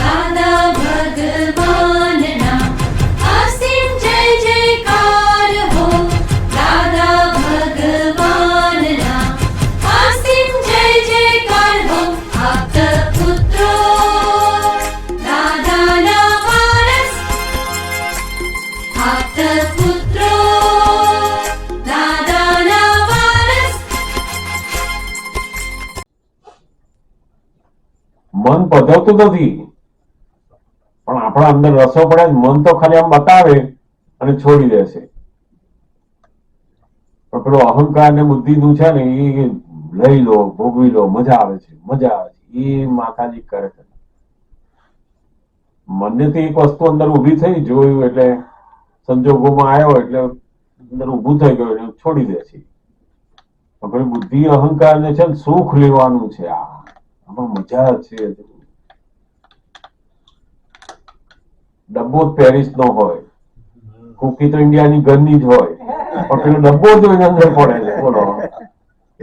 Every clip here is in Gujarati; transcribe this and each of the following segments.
દાદા ભગવાનના અસીમ જય જયકાર હો. દાદા ભગવાનના અસીમ જય જયકાર હો. આપત પુત્રો દાદાના વારસ, આપત પુત્રો દાદાના વારસ. મન પધવતું નથી, પણ આપણા અંદર રસો પડે. મન તો ખાલી આમ બતાવે અને છોડી દેશે. પણ પેલો અહંકાર ને બુદ્ધિ નું છે ને, એ લઈ લો, ભોગવી લો, મજા આવે છે, મજા આવે છે, એ માતાજી કરે છે. મને તો એક વસ્તુ અંદર ઊભી થઈ, જોયું એટલે સંજોગોમાં આવ્યો એટલે અંદર ઊભું થઈ ગયું એટલે છોડી દે છે. પણ બુદ્ધિ અહંકાર ને છે ને સુખ લેવાનું છે. આમાં મજા છે. ડબ્બો પેરિસ નો હોય, કુકી તો ઇન્ડિયાની ઘરની જ હોય, પણ પેલો ડબ્બો જ એની અંદર પડે છે. બોલો,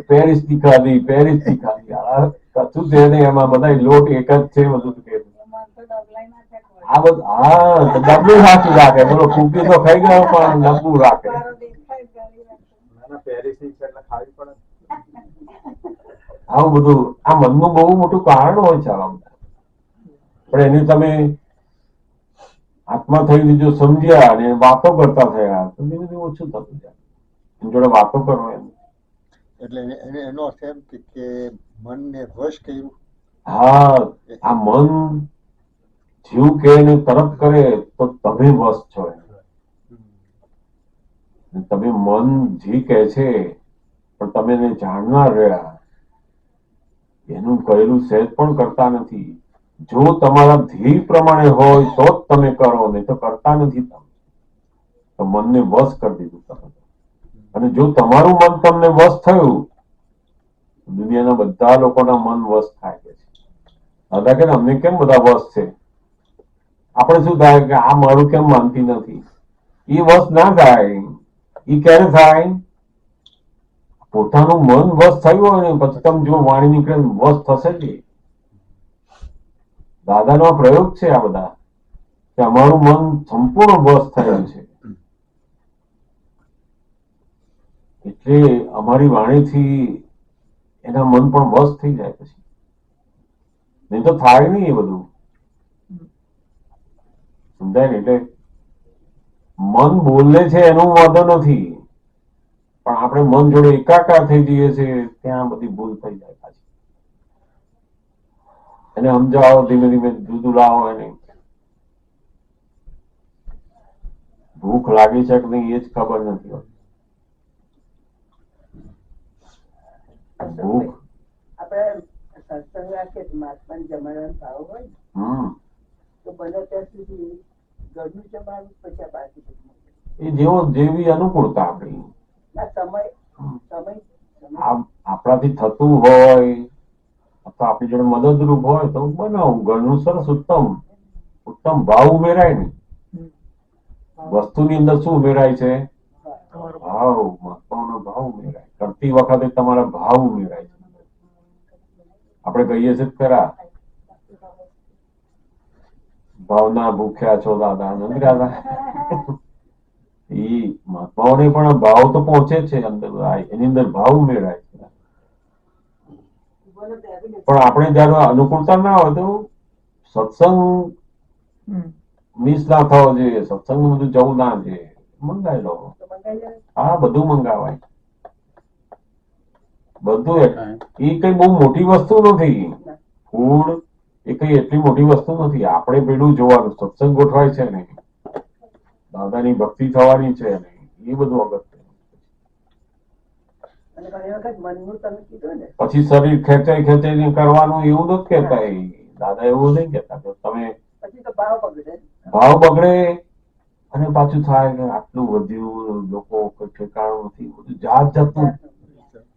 પેરિસ ની ખાધી, પેરિસ ની ખાધી, કશું છે નહીં એમાં. બધા લોટ એક જ છે. બધું આ બધું હા, ડબ્બું સાચું રાખે. બોલો, કુકી તો ખાઈ ગયો પણ ડબ્બું રાખે. આવું બધું આ મનનું બહુ મોટું કારણ હોય છે આવા બધા. પણ એને તમે આત્મા થઈને જો સમજ્યા અને વાતો કરતા થયા તો ધીમે ધીમે ઓછું થતું જાય. એની જોડે વાતો કરો એમ. એટલે એનો અર્થ એમ કે મનને વશ કર્યું. હા, આ મન જીવ કે એને તરફ કરે તો તમે વશ છો. તમે મન જી કહે છે પણ તમે એને જાણનાર રહ્યા, એનું કહેલું સહેજ પણ કરતા નથી. જો તમારા ધ્યેય પ્રમાણે હોય તો જ તમે કરો, નહીં તો કરતા નથી. તમે તો મનને વશ કરી દીધું તમે. અને જો તમારું મન તમને વશ થયું, દુનિયાના બધા લોકોના મન વશ થાય છે. દાદા કે અમને કેમ બધા વશ છે? આપણે શું થાય કે આ મારું કેમ માનતી નથી? એ વશ ના થાય. એ ક્યારે થાય? પોતાનું મન વશ થયું હોય ને પછી તમે જો વાણી નીકળે વશ થશે જ. દાદાનો પ્રયોગ છે આ બધા, કે અમારું મન સંપૂર્ણ વશ થયું છે. એટલે અમારી વાણીથી એના મન પણ વશ થઈ જાય પછી. નહીં તો થાય નહીં એ બધું. સમજાય ને? એટલે મન બોલે છે એનું વાંધો નથી, પણ આપણે મન જોડે એકાકાર થઈ જઈએ છીએ ત્યાં બધી ભૂલ થઈ જાય પાછી. એને સમજાવો, ધીમે ધીમે જુદું લાવો. એને ભૂખ લાગી છે કે નહીં એ જ ખબર નથી હોતી. ભૂખ આપણે સત્સંગ રાખીએ તો મહાત્માને જમાડવાનો ભાવ હોય તો બને ત્યાં સુધી ઘરનું જમાડવું, પછી બાકી એ જેવો જેવી અનુકૂળતા આપણી. સમય આપણાથી થતું હોય અથવા આપણી જોડે મદદરૂપ હોય તો બનાવું ઘરનું સરસ ઉત્તમ ભાવ ઉમેરાય ને. વસ્તુની અંદર શું ઉમેરાય છે? ભાવ. મહત્વનો ભાવ ઉમેરાય. કરતી વખતે તમારા ભાવ ઉમેરાય છે. આપણે કહીએ છીએ ખરા, ભાવના ભૂખ્યા છો દાદા, નથી દાદા? એ મહાત્માઓને પણ ભાવ તો પહોંચે છે અંદર, એની અંદર ભાવ ઉમેરાય છે. પણ આપણે જયારે અનુકૂળતા ના હોય તો સત્સંગ મિસ ના થવો જોઈએ. સત્સંગ બધું જવું ના જોઈએ. મંગાવી લો. હા, બધું મંગાવાય. બધું એ કઈ બહુ મોટી વસ્તુ નથી. ફૂડ એ કઈ એટલી મોટી વસ્તુ નથી. આપણે પેલું જોવાનું, સત્સંગ ગોઠવાય છે ને, દાદાની ભક્તિ થવાની છે ને, એ બધું અગત્ય. પછી શરીર ખેંચાઈ ખેંચાઈને કરવાનું એવું નથી કેતા. દાદા એવું નહીં કેતા કે તમે ભાવ બગડે અને પાછું થાય કે આટલું વધ્યું, લોકો ઠેકાણું નથી, બધું જાત જાતનું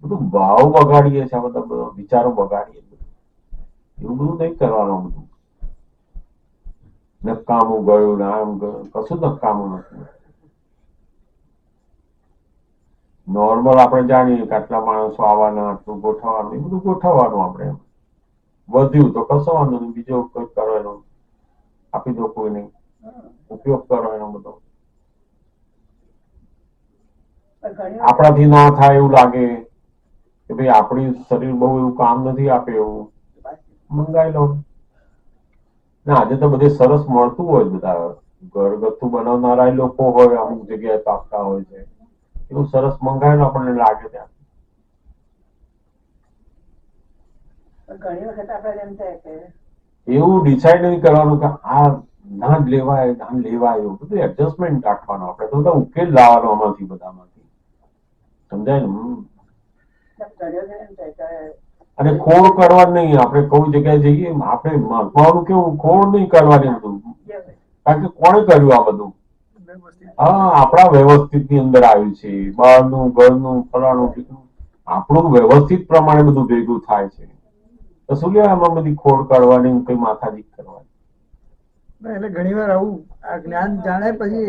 બધું ભાવ બગાડીએ છે. બધા વિચારો બગાડીએ. એવું બધું નહીં કરવાનું. બધું નકામું ગયું ને આમ ગયું, કશું નકામું નથી. નોર્મલ આપણે જાણીએ કે આટલા માણસો આવવાના, આટલું ગોઠવવાનું, એ બધું ગોઠવવાનું. આપણે વધ્યું તો કશો વાંધો નહીં, બીજો કોઈ કરવાનો. દો કોઈને, ઉપયોગ કરો એનો બધો. પણ ઘણી આપણાથી ના થાય એવું લાગે કે ભાઈ આપણી શરીર બહુ એવું કામ નથી આપે એવું, મંગાવી લો. ને આજે તો બધે સરસ મળતું હોય, બધા ઘરગથ્થુ બનાવનારા લોકો હોય, અમુક જગ્યાએ તો આપતા હોય છે. એવું સરસ મંગાવેલું આપણને લાગે ત્યાં. ઘણી વખત આપણે એમ થાય કે એવું ડિસાઈડ નહીં કરવાનું કે આ ના જ લેવાય, ના લેવાય, એવું બધું એડજસ્ટમેન્ટ રાખવાનું. આપણે તો બધા ઉકેલ લાવવાનો આમાંથી બધામાંથી, સમજાય ને? ઘણી વખત એમ થાય કે અને ખોડ કરવા નહીં. આપણે કોઈ જગ્યાએ જઈએ, આપણે માનવાનું કેવું, ખોડ નહીં કરવાની બધું, કારણ કે કોણે કર્યું આ બધું? હા, આપણા વ્યવસ્થિત ની અંદર આવ્યું છે. બહારનું, ઘરનું, ફલાણું, આપણું વ્યવસ્થિત પ્રમાણે બધું ભેગું થાય છે. તો શું લેવા આમાં બધી ખોડ કાઢવાની, કઈ માથાદીક કરવાની? એટલે ઘણી વાર આવું આ જ્ઞાન જાણે પછી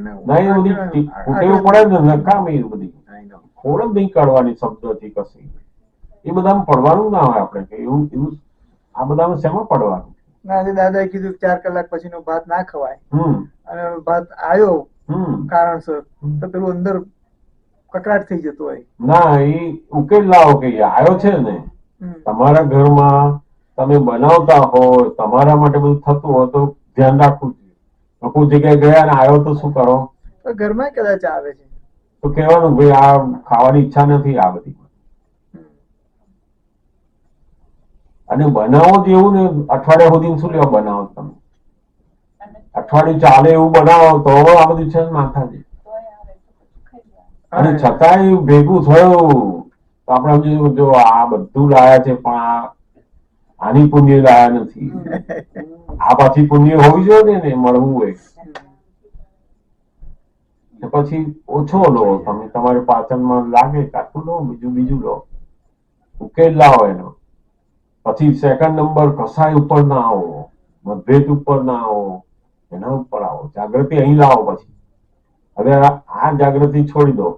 ના, એ બધી ફૂટેવું પડે ને, નકામી બધી ખોડ જ નહીં કાઢવાની શબ્દથી કશી. એ બધામાં પડવાનું ના હોય આપણે, કે એવું એવું આ બધામાં શેમાં પડવાનું? દાદાએ કીધું 4 કલાક પછીનો ભાત ના ખવાય, હમ અને ભાત આવ્યો હમ કારણસર તો પેલું અંદર કકડાટ થઈ જતો હોય. ના, એ ઉકેલ લાવો કે આવ્યો છે ને તમારા ઘરમાં, તમે બનાવતા હોય, તમારા માટે બધું થતું હોય તો ધ્યાન રાખવું જોઈએ. કોઈ જગ્યાએ ગયા ને આવ્યો તો શું કરો? તો ઘરમાં કદાચ આવે છે તો કહેવાનું ભાઈ આ ખાવાની ઈચ્છા નથી આ બધી. અને બનાવો જ એવું ને, અઠવાડિયા સુધી શું લેવા બનાવો તમે? અઠવાડિયું ચાલે એવું બનાવો તો આ બધું છે માથા છે. અને છતાંય ભેગું થયું તો આપણે સમજીશું જો આ બધું લાયા છે, પણ આની પુણ્ય લાયા નથી. આ પાછી પુણ્ય હોવી જોઈએ ને, મળવું હોય. પછી ઓછો લો તમે, તમારે પાચનમાં લાગે કાચું લો, બીજું લો, ઉકેલ લાવો એનો. પછી સેકન્ડ નંબર, કસાય ઉપર ના આવો, મતભેદ ઉપર ના આવો, એના ઉપર આવો. જાગૃતિ અહીં લાવો. પછી હવે આ જાગૃતિ છોડી દો,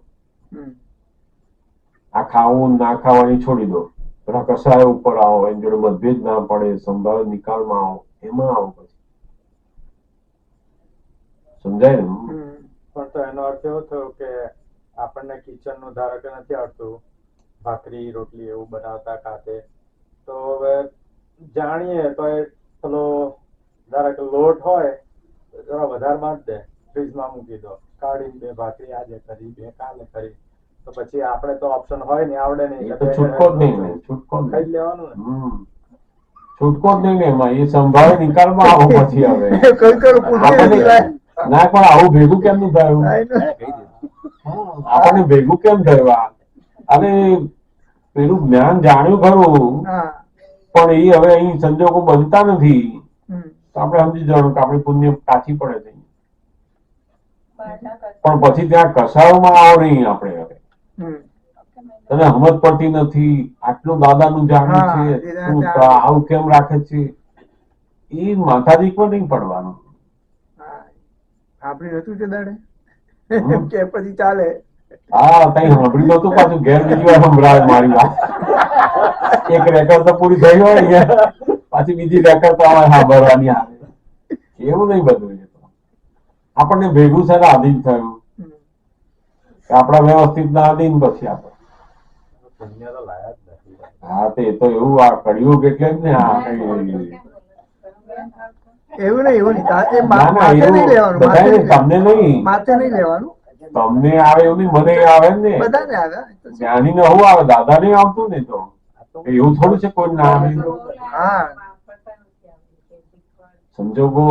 આ ખાવું ના ખાવાની છોડી દો, બધા કસાય ઉપર આવો, એની જોડે મતભેદ ના પડે, સંભાવ નિકાલમાં આવો, એમાં આવો. પછી સમજાય ને? પણ તો એનો અર્થ એવો થયો કે આપણને કિચન નું ધારો કે નથી આવડતું, ભાખરી રોટલી એવું બનાવતા ખાતે, તો હવે જાણીએ તો એ પેલો ધારો કે લોટ હોય જરા વધારે બાંધ દે, ફ્રીજમાં મૂકી દો, કાઢી 2 ભાખરી આજે કરી, 2 કાલે કરી, તો પછી આપણે તો ઓપ્શન હોય ને, આવડે નહીં, છૂટકો જ નહીં, છૂટકો ખાઈ જ લેવાનું ને. છૂટકો જ નહીં ને એમાં, એ સંભાળે નિકાલમાં આવો. પછી હવે ના, પણ આવું ભેગું કેમ નું થયું? આપણને ભેગું કેમ થયું? અને પેલું જ્ઞાન જાણ્યું ખરું, પણ એ હવે અહીં સંજોગો બનતા નથી, તો આપણે સમજી જવાનું કે આપણી પુણ્ય કાચી પડે છે. પણ પછી ત્યાં કસાયોમાં આવો નહીં. આપણે હવે તને સમજ પડતી નથી, આટલું દાદાનું જાણ્યું છે, તું આવું કેમ રાખે છે, એ માથાદીક પર નહીં પડવાનું. આપડી હતું છે દાડે કે પછી ચાલે. હા, કઈ સાંભળી નતું, પાછું ઘેર બીજી વાર સંભળાવે મારી વાત. એક રેકર્ડ તો પૂરી થઈ હોય, પાછી બીજી રેકર્ડ તો અમારે સાંભળવાની આવે. એવું નહીં બધું. આપણને ભેગું છે ને આધીન થયું, આપણા વ્યવસ્થિત ના આધીન પછી આપણે. હા, તો એવું આ કળિયુગ એટલે જ ને. આ કઈ એવું નહીં, તમને નહીં, માથે નહીં લેવાનું. તમને આવે એવું નહીં, મને આવે ને, બધાને આવે. જ્ઞાની ને હું આવે, દાદા ને આવતું ને, તો એવું થોડું છે કોઈ ના આવે. હા, સંજોગો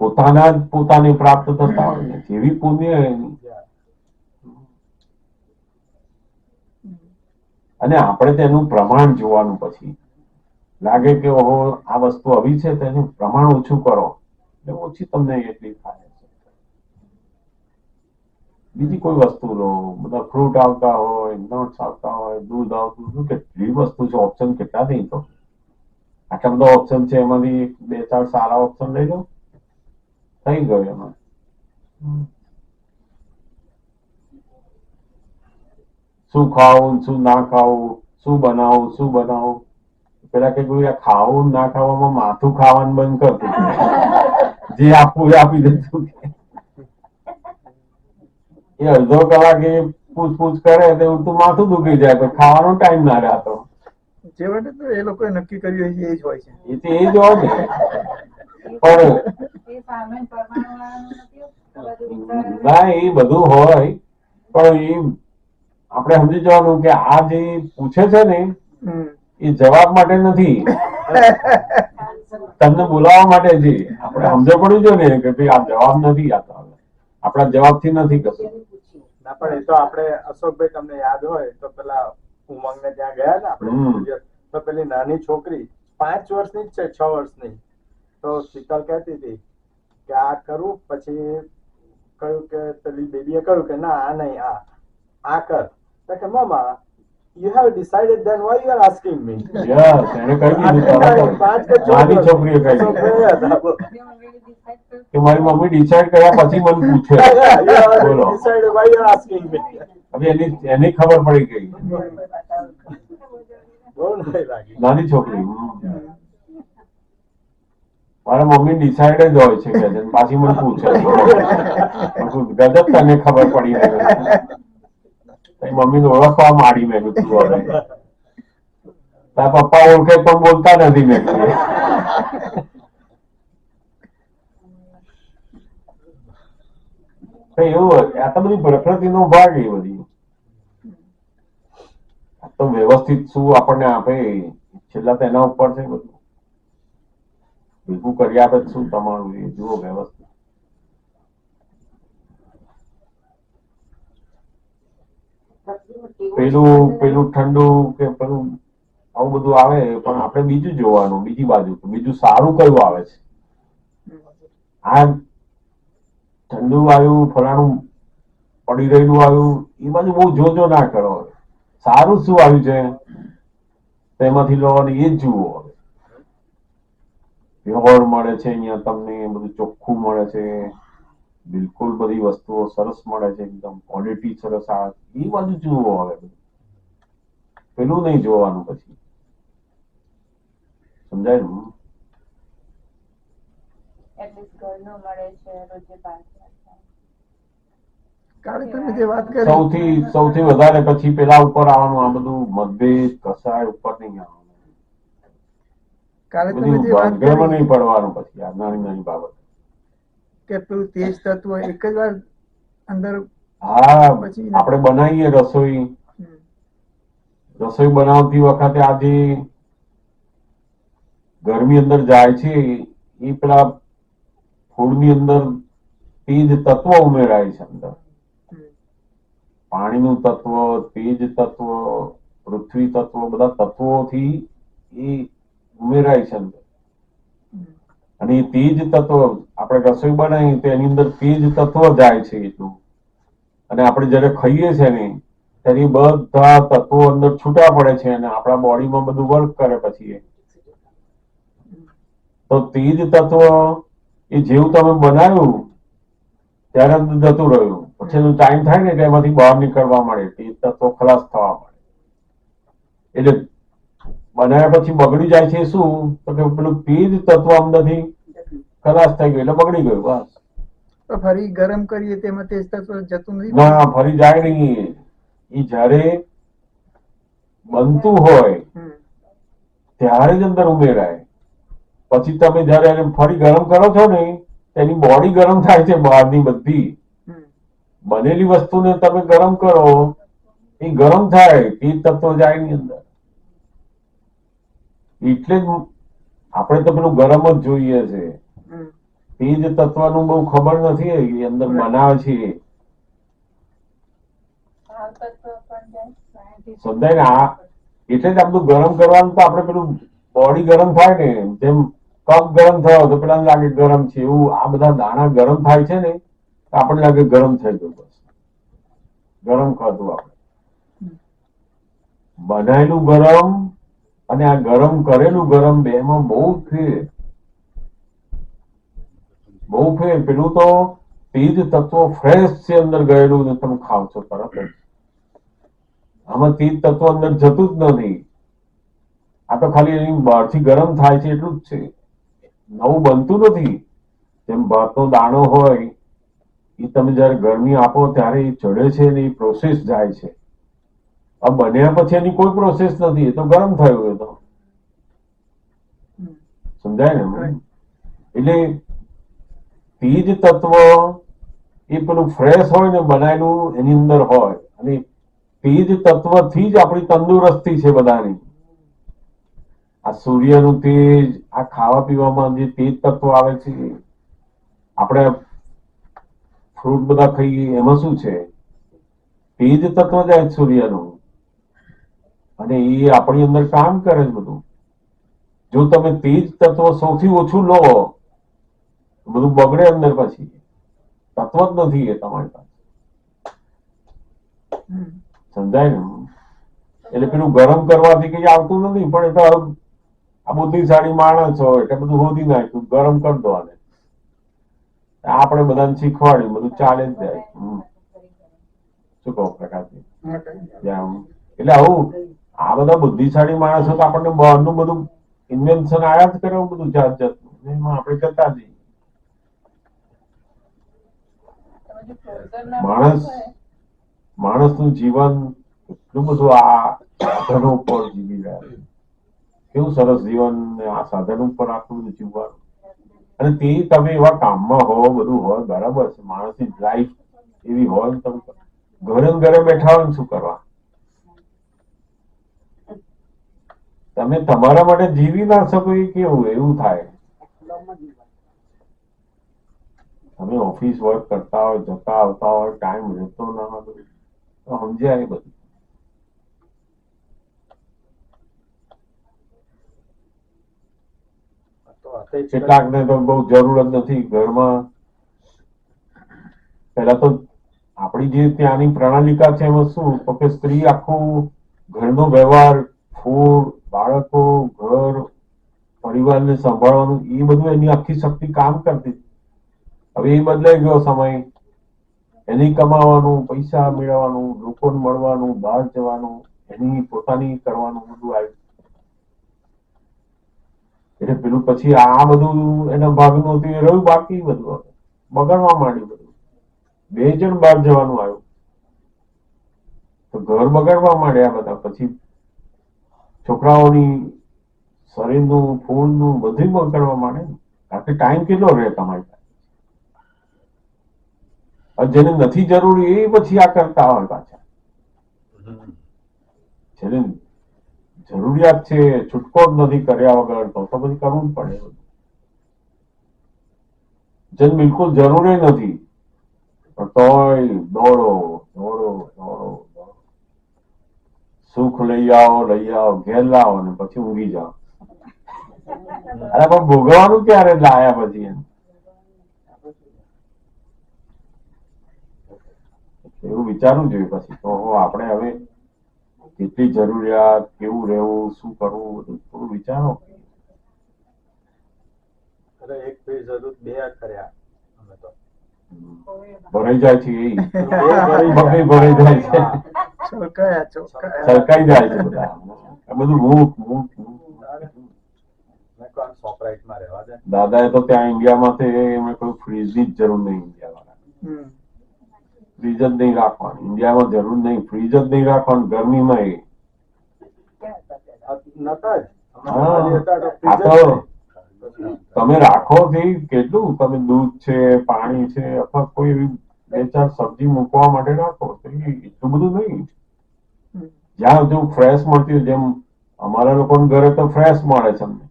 પોતાના જ પોતાને પ્રાપ્ત થતા હોય ને, જેવી પુણ્ય એની. અને આપણે તેનું પ્રમાણ જોવાનું. પછી લાગે કે ઓહો આ વસ્તુ આવી છે, તો એનું પ્રમાણ ઓછું કરો, એટલે ઓછી તમને એટલી થાય. બીજી કોઈ વસ્તુ લો, બધા ફ્રૂટ આવતા હોય, નટ્સ આવતા હોય, દૂધ આવતું, કેટલી વસ્તુ છે, ઓપ્શન કેટલા નહીં. તો આટલા બધા ઓપ્શન છે, એમાંથી 2-4 સારા ઓપ્શન લઈ લો, થઈ ગયો એમાં. શું ખાવું, શું ના ખાવું, શું બનાવું, પેલા કે કોઈ આ ખાવું ના ખાવામાં માથું ખાવાનું બંધ કરતું જે આપવું એ આપી દેતું એ અડધો કલાક એ પૂછપૂછ કરે તો તું માથું દુખી જાય તો ખાવાનો ટાઈમ ના રહેતો છેવટે તો એ લોકોએ નક્કી કર્યું છે એ જ હોય છે. એ તો એ જ હોય ને પણ ના એ બધું હોય પણ એ આપણે સમજી જવાનું કે આ જે પૂછે છે ને હમ. એ જવાબ માટે નથી તમને બોલાવવા માટે છે. આપણે સમજ પડવું જોઈએ ને કે ભાઈ આ જવાબ નથી આપતા આપણા જવાબથી નથી કશું. ના પણ એ તો આપણે અશોકભાઈ તમને યાદ હોય તો પેલા ઉમંગ ને ત્યાં ગયા ને આપણે તો પેલી નાની છોકરી 5 વર્ષની જ છે 6 વર્ષની તો શીતલ કહેતી હતી કે આ કરું પછી કહ્યું કે પેલી બેબીએ કહ્યું કે ના આ નહીં આ કર તો કે મમ્મા you have decided then why you are asking me yes એને કહી દીધું નાની છોકરીએ કહી દીધું કે મારી મમ્મી ડિસાઈડ કર્યા પછી મને પૂછે બોલો decided why you are asking me હવે એની ખબર પડી ગઈ બહુ નહીં લાગી નાની છોકરી મારા મમ્મી ડિસાઈડ જ હોય છે કે છે પાછી મને પૂછે ગજબ તને ખબર પડી મમ્મી ને ઓળખવા માંડી મેં કીધું હવે તારા પપ્પા ઓળખે પણ બોલતા નથી મેં કીધું એવું આ તો બધી પ્રકૃતિનો ભાગ એ બધી તો વ્યવસ્થિત શું આપણને આપે છેલ્લા તો એના ઉપર છે બધું ભેગું કરી આપે શું તમારું એ જુઓ વ્યવસ્થિત પેલું ઠંડુ કે પેલું આવું બધું આવે પણ આપણે બીજું જોવાનું બીજી બાજુ બીજું સારું કયું આવે છે આ ઠંડુ આવ્યું ફલાણું પડી રહેલું આવ્યું એ બાજુ બહુ જોજો ના કરો સારું શું આવ્યું છે તેમાંથી લો અને એ જ જુઓ વ્યવહાર મળે છે અહીંયા તમને બધું ચોખ્ખું મળે છે બિલકુલ બધી વસ્તુઓ સરસ મળે છે એકદમ ક્વોલિટી સરસ આવે એ બાજુ જુઓ હવે પેલું નહીં જોવાનું પછી સમજાય ને કાલે તમે જે વાત કરી સૌથી વધારે પછી પેલા ઉપર આવવાનું આ બધું મતભેદ કસાય ઉપર નહીં આવવાનું કાલે તમે બધું જે વાત ભાગ્યમાં કરી નહીં પડવાનું પછી આ નાની નાની બાબત કે પેલું તેજ તત્વ એક જ વાર અંદર હા પછી આપણે બનાવીએ રસોઈ બનાવતી વખતે આ જે ગરમી અંદર જાય છે એ પેલા ફૂડની અંદર તેજ તત્વ ઉમેરાય છે અંદર પાણીનું તત્વ તેજ તત્વ પૃથ્વી તત્વ બધા તત્વોથી એ ઉમેરાય છે અંદર અને એ તેજ તત્વ આપણે રસોઈ બનાવીએ તો એની અંદર તેજ તત્વ જાય છે એટલું અને આપણે જયારે ખાઈએ છે ને ત્યારે બધા તત્વો અંદર છૂટા પડે છે અને આપણા બોડીમાં બધું વર્ક કરે પછી તો તેજ તત્વ એ જેવું તમે બનાવ્યું ત્યારે અંદર જતું રહ્યું પછી એનો ટાઈમ થાય ને એટલે એમાંથી બહાર નીકળવા મળે તેજ તત્વો ખલાસ થવા મળે એટલે બનાવ્યા પછી બગડી જાય છે શું તો કે પેલું તેજ તત્વ અંદરથી ખલાસ થઈ ગયું એટલે બગડી ગયું બસ તો ફરી ગરમ કરીએ તેમાં તેજ તત્વ જતું નથી ના ફરી જાય નહીં એ જયારે બનતું હોય ત્યારે જ અંદર ઉમેરાય પછી તમે જયારે એને ફરી ગરમ કરો છો ને એની બોડી ગરમ થાય છે બહારની બધી બનેલી વસ્તુને તમે ગરમ કરો એ ગરમ થાય એ તત્વ જાય ની અંદર એટલે જ આપણે તો પેલું ગરમ જ જોઈએ છે તેજ તત્વનું બહુ ખબર નથી એ અંદર બનાવે છે સમજાય ને આ એટલે જ આપણું ગરમ કરવાનું તો આપણે પેલું બોડી ગરમ થાય ને જેમ કપ ગરમ થયો તો પેલા લાગે ગરમ છે એવું આ બધા દાણા ગરમ થાય છે ને તો આપણને લાગે ગરમ થઈ ગયું બસ ગરમ ખાધું આપણે બનાયેલું ગરમ અને આ ગરમ કરેલું ગરમ બેમાં બહુ ફેર પેલું તો તેજ તત્વો ફ્રેશ છે અંદર ગયેલું ને તમે ખાવ છો તરત જ આમાં તેજ તત્વ અંદર જતું જ નથી આ તો ખાલી એની બહારથી ગરમ થાય છે એટલું જ છે, નવું બનતું નથી. જેમ ભાતનો દાણો હોય એ તમે જયારે ગરમી આપો ત્યારે એ ચડે છે ને એ પ્રોસેસ જાય છે. આ બન્યા પછી એની કોઈ પ્રોસેસ નથી, એ તો ગરમ થયું. એ તો સમજાય ને? એટલે તેજ તત્વ એ પેલું ફ્રેશ હોય ને બનાવેલું એની અંદર હોય, અને તેજ તત્વથી જ આપણી તંદુરસ્તી છે બધાની. આ સૂર્યનું તેજ, આ ખાવા પીવામાં જે તેજ તત્વ આવે છે, આપણે ફ્રૂટ બધા ખાઈએ એમાં શું છે? તેજ તત્વ જાય સૂર્યનું, અને એ આપણી અંદર કામ કરે છે બધું. જો તમે તેજ તત્વ સૌથી ઓછું લો, બધું બગડે અંદર. પછી તત્વ જ નથી એ તમારી પાસે. સમજાય ને? એટલે પેલું ગરમ કરવાથી કઈ આવતું નથી, પણ એ તો આ બુદ્ધિશાળી માણસ હોય એટલે બધું હોધી નાખ્યું, ગરમ કરી દો. આને આપણે બધાને શીખવાડ્યું, બધું ચાલે જ જાય. શું કહો પ્રકાશજી? એટલે આવું આ બધા બુદ્ધિશાળી માણસો તો આપણને બહારનું બધું ઇન્વેન્શન આયા જ કરે, બધું જાત જાતનું, એમાં આપણે કરતા જઈએ. માણસનું જીવન એટલું બધું આ સાધનો ઉપર જીવી રહ્યા છે. કેવું સરસ જીવન આ સાધન ઉપર આટલું બધું જીવવાનું. અને તે તમે એવા કામમાં હો, બધું હોય, બરાબર છે. માણસની લાઈફ એવી હોય ને, તમે ઘરે ઘરે બેઠા હોય ને શું કરવા? તમે તમારા માટે જીવી ના શકો એ કેવું? એવું થાય. તમે ઓફિસ વર્ક કરતા હોય, જતા આવતા હોય, ટાઈમ રહેતો ના હોય, તો સમજ્યા એ બધું. કેટલાક ને તો બહુ જરૂર જ નથી ઘરમાં. પેલા તો આપણી જે ત્યાંની પ્રણાલિકા છે એમાં શું, તો કે સ્ત્રી આખું ઘરનો વ્યવહાર, ફૂડ, બાળકો, ઘર, પરિવારને સંભાળવાનું, એ બધું એની આખી શક્તિ કામ કરતી. હવે એ બદલાઈ ગયો સમય. એની કમાવાનું, પૈસા મેળવવાનું, લોકોને મળવાનું, બહાર જવાનું, એની પોતાની કરવાનું બધું આવ્યું. એટલે પેલું પછી આ બધું એના ભાગનું હતું, એ રહ્યું બાકી. બધું બગડવા માંડ્યું. બધું 2 જણ બહાર જવાનું આવ્યું તો ઘર બગડવા માંડ્યા બધા. પછી છોકરાઓની શરીરનું, ફૂડનું બધું બગડવા માંડે. કારણ કે ટાઈમ કેટલો રહે તમારી પાસે? જેને નથી જરૂરી એ પછી આ કરતા હોય પાછા. જેને જરૂરિયાત છે, છૂટકો જ નથી કર્યા વગર, તો પછી કરવું જ પડે. જેને બિલકુલ જરૂરી નથી, તોય દોડો દોડો દોડો. સુખ લઈ આવો, ઘેર લાવો ને પછી ઊંઘી જાઓ. અરે પણ ભોગવવાનું ક્યારે લાયા પછી? એવું વિચારવું જોઈએ પછી તો આપણે હવે કેટલી જરૂરિયાત, કેવું રહેવું, શું કરવું, બધું થોડું વિચારો. એક બે જરૂર 2 કર્યા અમે તો. ભરાઈ જાય છે, એ ભરાઈ જાય છે, છલકાઈ જાય છે બધા. બધું દાદા એ તો ત્યાં ઇન્ડિયામાં એમને કોઈ ફ્રીજ ની જ જરૂર નહીં. ઇન્ડિયા વાળા ફ્રીજ જ નહીં રાખવાનું. ઇન્ડિયામાં જરૂર નહીં, ફ્રીજ જ નહીં રાખવાનું ગરમીમાં. તમે રાખો કેટલું, તમે દૂધ છે, પાણી છે, અથવા કોઈ એવી 2-4 સબ્જી મૂકવા માટે રાખો, એટલું બધું નહીં. જ્યાં જો ફ્રેશ મળતી હોય, જેમ અમારા લોકો ઘરે તો ફ્રેશ મળે છે, અમને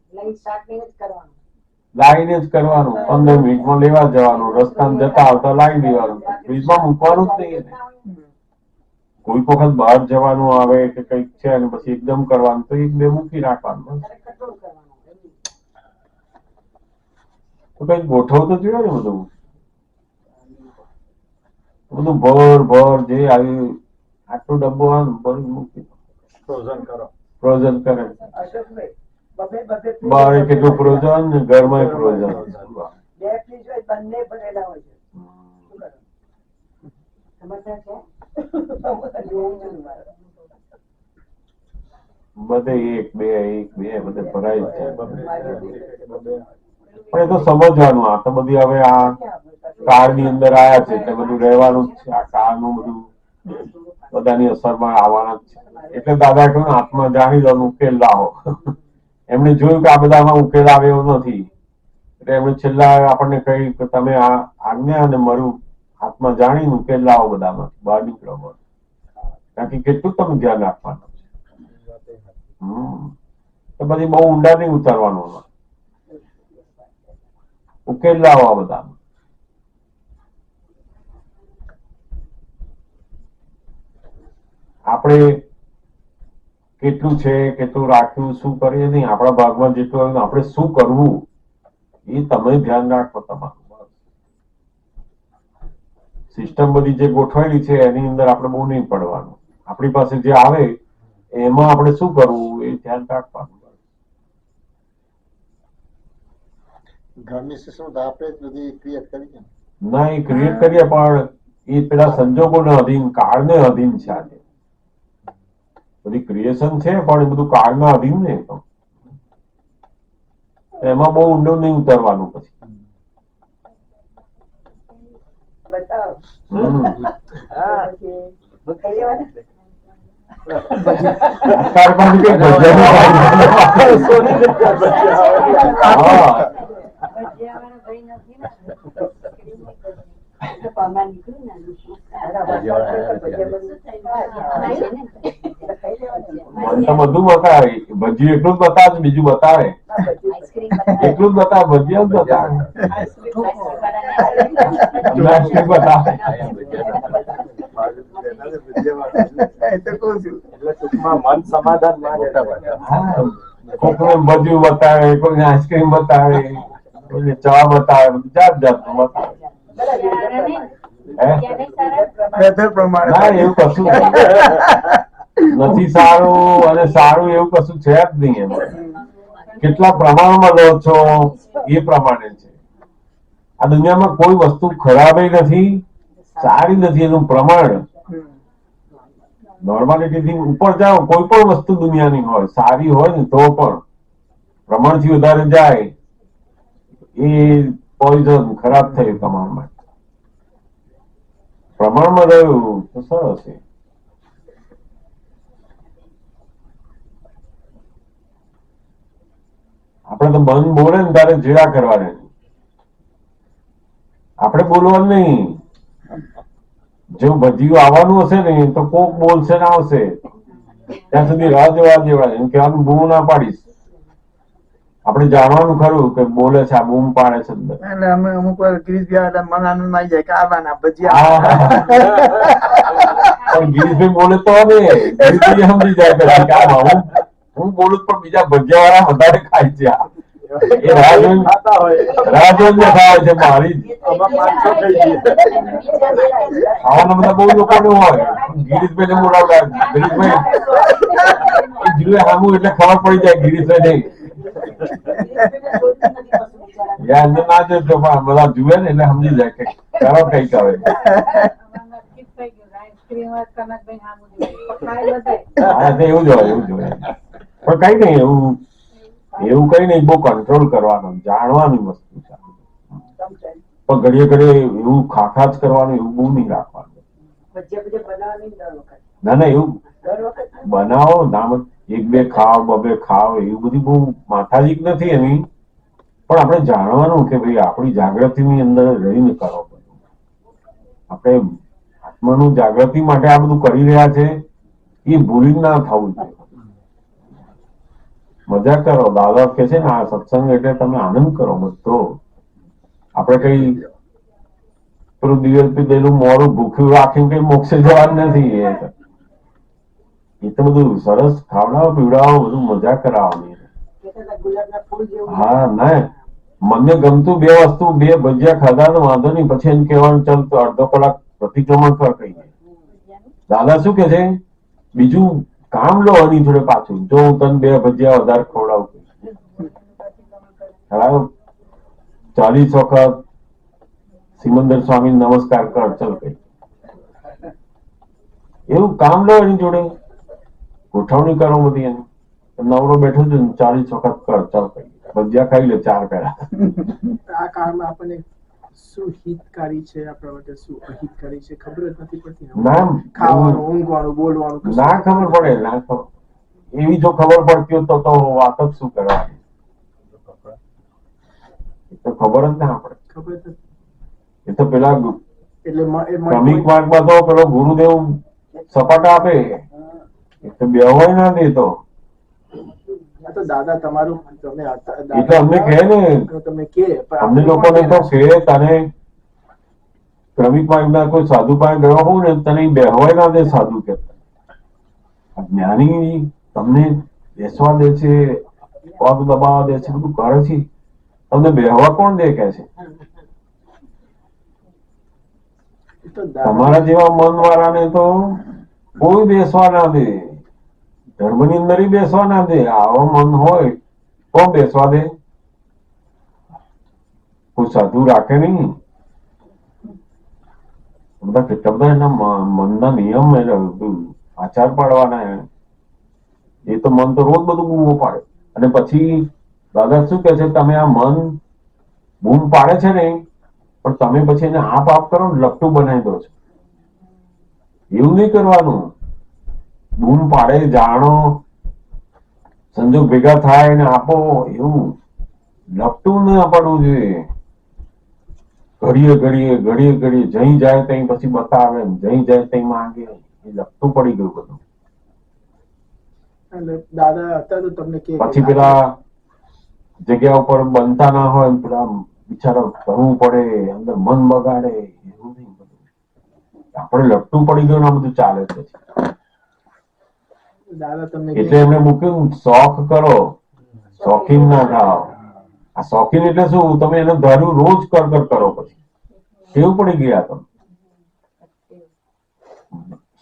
લાઈને જ કરવાનું. 15 મિનિટમાં લેવા જવાનું, રસ્તામાં જતા આવતા લાવી દેવાનું. ફ્રીજમાં મૂકવાનું જ નહીં. કોઈ વખત બહાર જવાનું આવે કે કઈક છે અને પછી એકદમ કરવાનું, તો 1-2 મૂકી રાખવાનું. તો કઈક ગોઠવ તો જોઈએ ને. બધું ભર જે આવ્યું આટલું ડબ્બો આવે મૂકી ફ્રોઝન કરે. બહાર કેટલું ફ્રોઝન ને ઘરમાં ફ્રોઝન. બંને ભરેલા હોય છે. બધે એક બે બધે ભરાય જ છે. બબે પણ એ તો સમજવાનું, આ તો બધી હવે આ કાળની અંદર આયા છે એટલે બધું રહેવાનું જ છે. આ કાળનું બધું બધાની અસરમાં આવવાના જ છે. એટલે દાદા કહ્યું આત્મા જાણી લો, ઉકેલ લાવો. એમણે જોયું કે આ બધામાં ઉકેલ આવે એવો નથી, એટલે એમણે છેલ્લા આપણને કહ્યું કે તમે આ આજ્ઞા અને મારું આત્મા જાણીને ઉકેલ લાવો, બધામાં બહાર નીકળો. કારણ કે કેટલું તમે ધ્યાન રાખવાનું છે. તો બધી બહુ ઊંડા નહીં ઉતારવાનું, ઉકેલ લાવો આ બધામાં. આપણે કેટલું છે, કેટલું રાખ્યું, શું કરીએ નહીં, આપણા ભાગમાં જેટલું આવ્યું આપણે શું કરવું એ તમે ધ્યાન રાખો. તમારું સિસ્ટમ બધી જે ગોઠવાયેલી છે એની અંદર આપણે બહુ નહીં પડવાનું. આપણી પાસે જે આવે એમાં આપણે શું કરવું એ ધ્યાન રાખવાનું. ઘરની સિસ્ટમ આપણે જ બધી ક્રિએટ કરી છે. ના, એ ક્રિએટ કરીએ પણ એ પેલા સંજોગોને અધીન, કાળને અધીન છે. આજે બધી ક્રિએશન છે પણ એ બધું કાળના અધીન ને, તો એમાં બહુ ઊંડું નહીં ઉતરવાનું. પછી બતાવો. ખાઈ મને તો બધું બતાવે. ભજી એટલું જ બતાવે, બીજું બતાવે એટલું જ બતાવે, ભજીયા જ બતાવે, આઈસ્ક્રીમ બતાવે. મન સમાધાન કોઈને ભજીયું બતાવે, કોઈને આઈસ્ક્રીમ બતાવે, કોઈને ચા બતાવે, જાત જાતનું બતાવે. વેધર પ્રમાણે ના, એવું કશું નથી સારું અને સારું એવું કશું છે જ નહીં. એમાં કેટલા પ્રમાણમાં લો છો એ પ્રમાણે છે. આ દુનિયામાં કોઈ વસ્તુ ખરાબ નથી, સારી નથી, એનું પ્રમાણ. નોર્માલિટી થી ઉપર જાઓ, કોઈ પણ વસ્તુ દુનિયાની હોય, સારી હોય ને તો પણ પ્રમાણથી વધારે જાય એ પોઈઝન, ખરાબ થયું તમારા માટે. પ્રમાણમાં રહ્યું તો સરસ છે. આપણે તો મન બોલે ને ત્યારે જેડા કરવાના, આપણે બોલવાનું નહીં. જો ભજીયું આવવાનું હશે ને તો કોક બોલશે ને આવશે, ત્યાં સુધી રાહ જોવા દેવા. એમ કહેવાનું બૂમ ના પાડીશ. આપણે જાણવાનું ખરું કે બોલે છે, આ બૂમ પાડે છે અંદર. એટલે અમે અમુક વાર ગિરીશભાઈ એટલે મન આનંદ આવી જાય કે આવવાના ભજીયા. પણ ગિરીશભાઈ બોલે તો હવે ગિરીશભાઈ સમજી જાય કે હું બોલું પણ બીજા ભજીયા વાળા વધારે ખાય છે. એ રાહ જોઈને ખાય છે. મારી ખાવાના બધા બહુ લોકોને હોય. ગિરીશભાઈ ને બોલાવતા, ગિરીશભાઈ જીવે સામું એટલે ખબર પડી જાય ગિરીશભાઈ નહીં. અંદર ના જતો પણ બધા જુએ ને એટલે સમજી જાય કે કરો કઈક આવે. એવું જ હોય, એવું જ હોય. પણ કઈ નહીં, એવું કઈ નહીં. બહુ કંટ્રોલ કરવાનું, જાણવાની વસ્તુ છે. પણ ઘડીએ ઘડીએ એવું ખાખા જ કરવાનું, એવું બહુ નહીં રાખવાનું. ના ના, એવું બનાવો નામ, એક બે ખાવ, બબે ખાવ, એવું બધી બહુ માથાજીક નથી એની. પણ આપણે જાણવાનું કે ભાઈ આપણી જાગૃતિની અંદર રહીને કરો. આપણે આત્માનું જાગૃતિ માટે આ બધું કરી રહ્યા છે એ ભૂલી ના થવું જોઈએ. મજા કરો. દાદા કે છે ને આ સત્સંગ એટલે તમે આનંદ કરો બધો. આપણે કઈ પેલું દિવેલ પીધેલું મોડું ભૂખ્યું રાખીને કઈ મોક્ષે જવાનું નથી. એ તો બધું સરસ ખાવડાવો, પીવડાવો, બધું મજા કરાવવાની. હા ના, મને ગમતું બે વસ્તુ, બે ભજીયા ખાધા તો વાંધો નહીં, પછી એમ કહેવાનું ચાલ તો અડધો કલાક પ્રતિક્રમણ કર કહી. દાદા શું કે છે, બીજું કામ લો એની જોડે પાછું. જો હું તને બે ભજીયા વધારે ખવડાવું, 40 વખત સિમંદર સ્વામી નમસ્કાર કર ચલ કઈ, એવું કામ લો એની જોડે, ગોઠવણી કરો બધી એની. નવરો બેઠો છું 40 વખત કર ચાલ ભજીયા ખાઈ લે 4 પેલા. આ કાળમાં આપણને શું હિતકારી છે આપણા માટે, શું અહિતકારી છે ખબર જ નથી પડતી ને. ના ખાવાનું, ઊંઘવાનું, બોલવાનું કશું ના ખબર પડે, ના ખબર. એવી જો ખબર પડતી હોત તો વાત જ શું કરવાની. એ તો ખબર જ ના પડે. ખબર જ નથી. એ તો પેલા એટલે ક્રમિક માર્ગમાં તો પેલો ગુરુદેવ સપાટા આપે, એ તો બેહવાય ના દેતો. આ તો દાદા તમારું તમે એટલે અમને કહે ને, તમે કે અમને લોકોને તો કહે તને ક્રમિક માર્ગના કોઈ સાધુ પાસે ગયો હોઉં ને તને બેહવાય ના દે સાધુ કે. જ્ઞાની તમને બેસવા દે છે, પગ દબાવવા દે છે, બધું કરે છે, તમને બેહવા કોણ દે કે છે? તમારા જેવા મન વાળાને તો કોઈ બેસવા ના દે, ધર્મની અંદર બેસવા ના દે. આવો મન હોય તો બેસવા દે, કોઈ સાધુ રાખે નહીં. બધા કેટલા બધા એના મનના નિયમ આચાર પાડવાના. એ તો મન તો રોજ બધું બૂમો પાડે. અને પછી દાદા શું કે છે, તમે આ મન બૂમ પાડે છે ને, પણ તમે પછી એને આપ કરો ને લપટું બનાવી દો છો. એવું નહીં કરવાનું. બૂમ પાડે, જાણો, સંજોગ ભેગા થાય ને આપો, એવું લપટું ના પાડવું જોઈએ. ઘડીએ ઘડીએ જઈ જાય તઈ પછી બતાવે, જઈ જાય તઈ માંગે, એ લપટું પડી ગયું બધું. દાદા અત્યારે તો તમને કે પછી પેલા જગ્યા ઉપર બનતા ના હોય પેલા બિચારા કરવું પડે, અંદર મન બગાડે, એવું નહીં બધું. આપણે લપટું પડી ગયું ને બધું ચાલે છે. દાદા તમને એટલે એમને મૂક્યું શોખ કરો, શોખીન ના થાવ. આ શોખીન એટલે શું? તમે એને ધાર્યું રોજ કર કરો, પછી કેવું પડી ગયા તમે.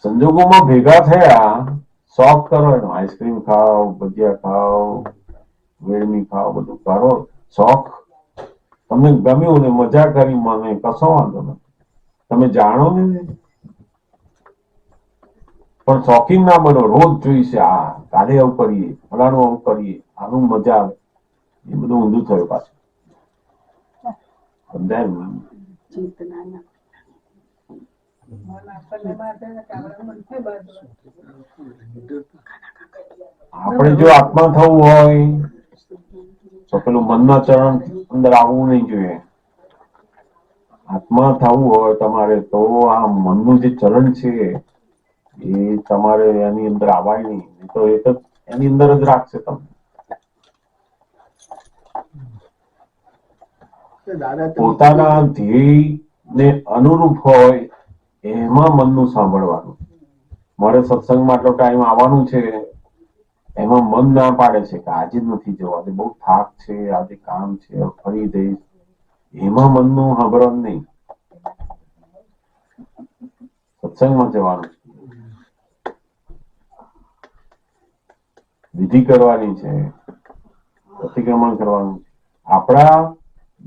સંજોગોમાં ભેગા થયા, શોખ કરો એનો, આઈસ્ક્રીમ ખાઓ, ભજીયા ખાઓ, વેડમી ખાઓ, બધું કરો. શોખ તમને ગમ્યું ને મજા કરી, મને કશો વાંધો નથી, તમે જાણો ને. પણ શોખીન ના બનો. રોજ જોઈશે આ કાલે આવું કરીએ, ફલાણું આવું કરીએ, આનું મજા આવે. એ બધું ઊંધું થયું પાછું. સમજાય? આપણે જો આત્મા થવું હોય તો પેલું મનના ચરણ અંદર આવવું નહીં જોઈએ. આત્મા થવું હોય તમારે તો આ મનનું જે ચરણ છે એ તમારે એની અંદર આવાય નહીં, તો એ તો એની અંદર જ રાખશે તમને. પોતાના ધ્યેય ને અનુરૂપ હોય એમાં મનનું સાંભળવાનું. મારે સત્સંગમાં આટલો ટાઈમ આવવાનું છે, એમાં મન ના પાડે છે કે આજે નથી જવું, આજે બહુ થાક છે, આજે કામ છે, ફરી જઈશ, એમાં મનનું સાંભળવાનું નહીં. સત્સંગમાં જવાનું, વિધિ કરવાની છે, પ્રતિક્રમણ કરવાનું. આપણા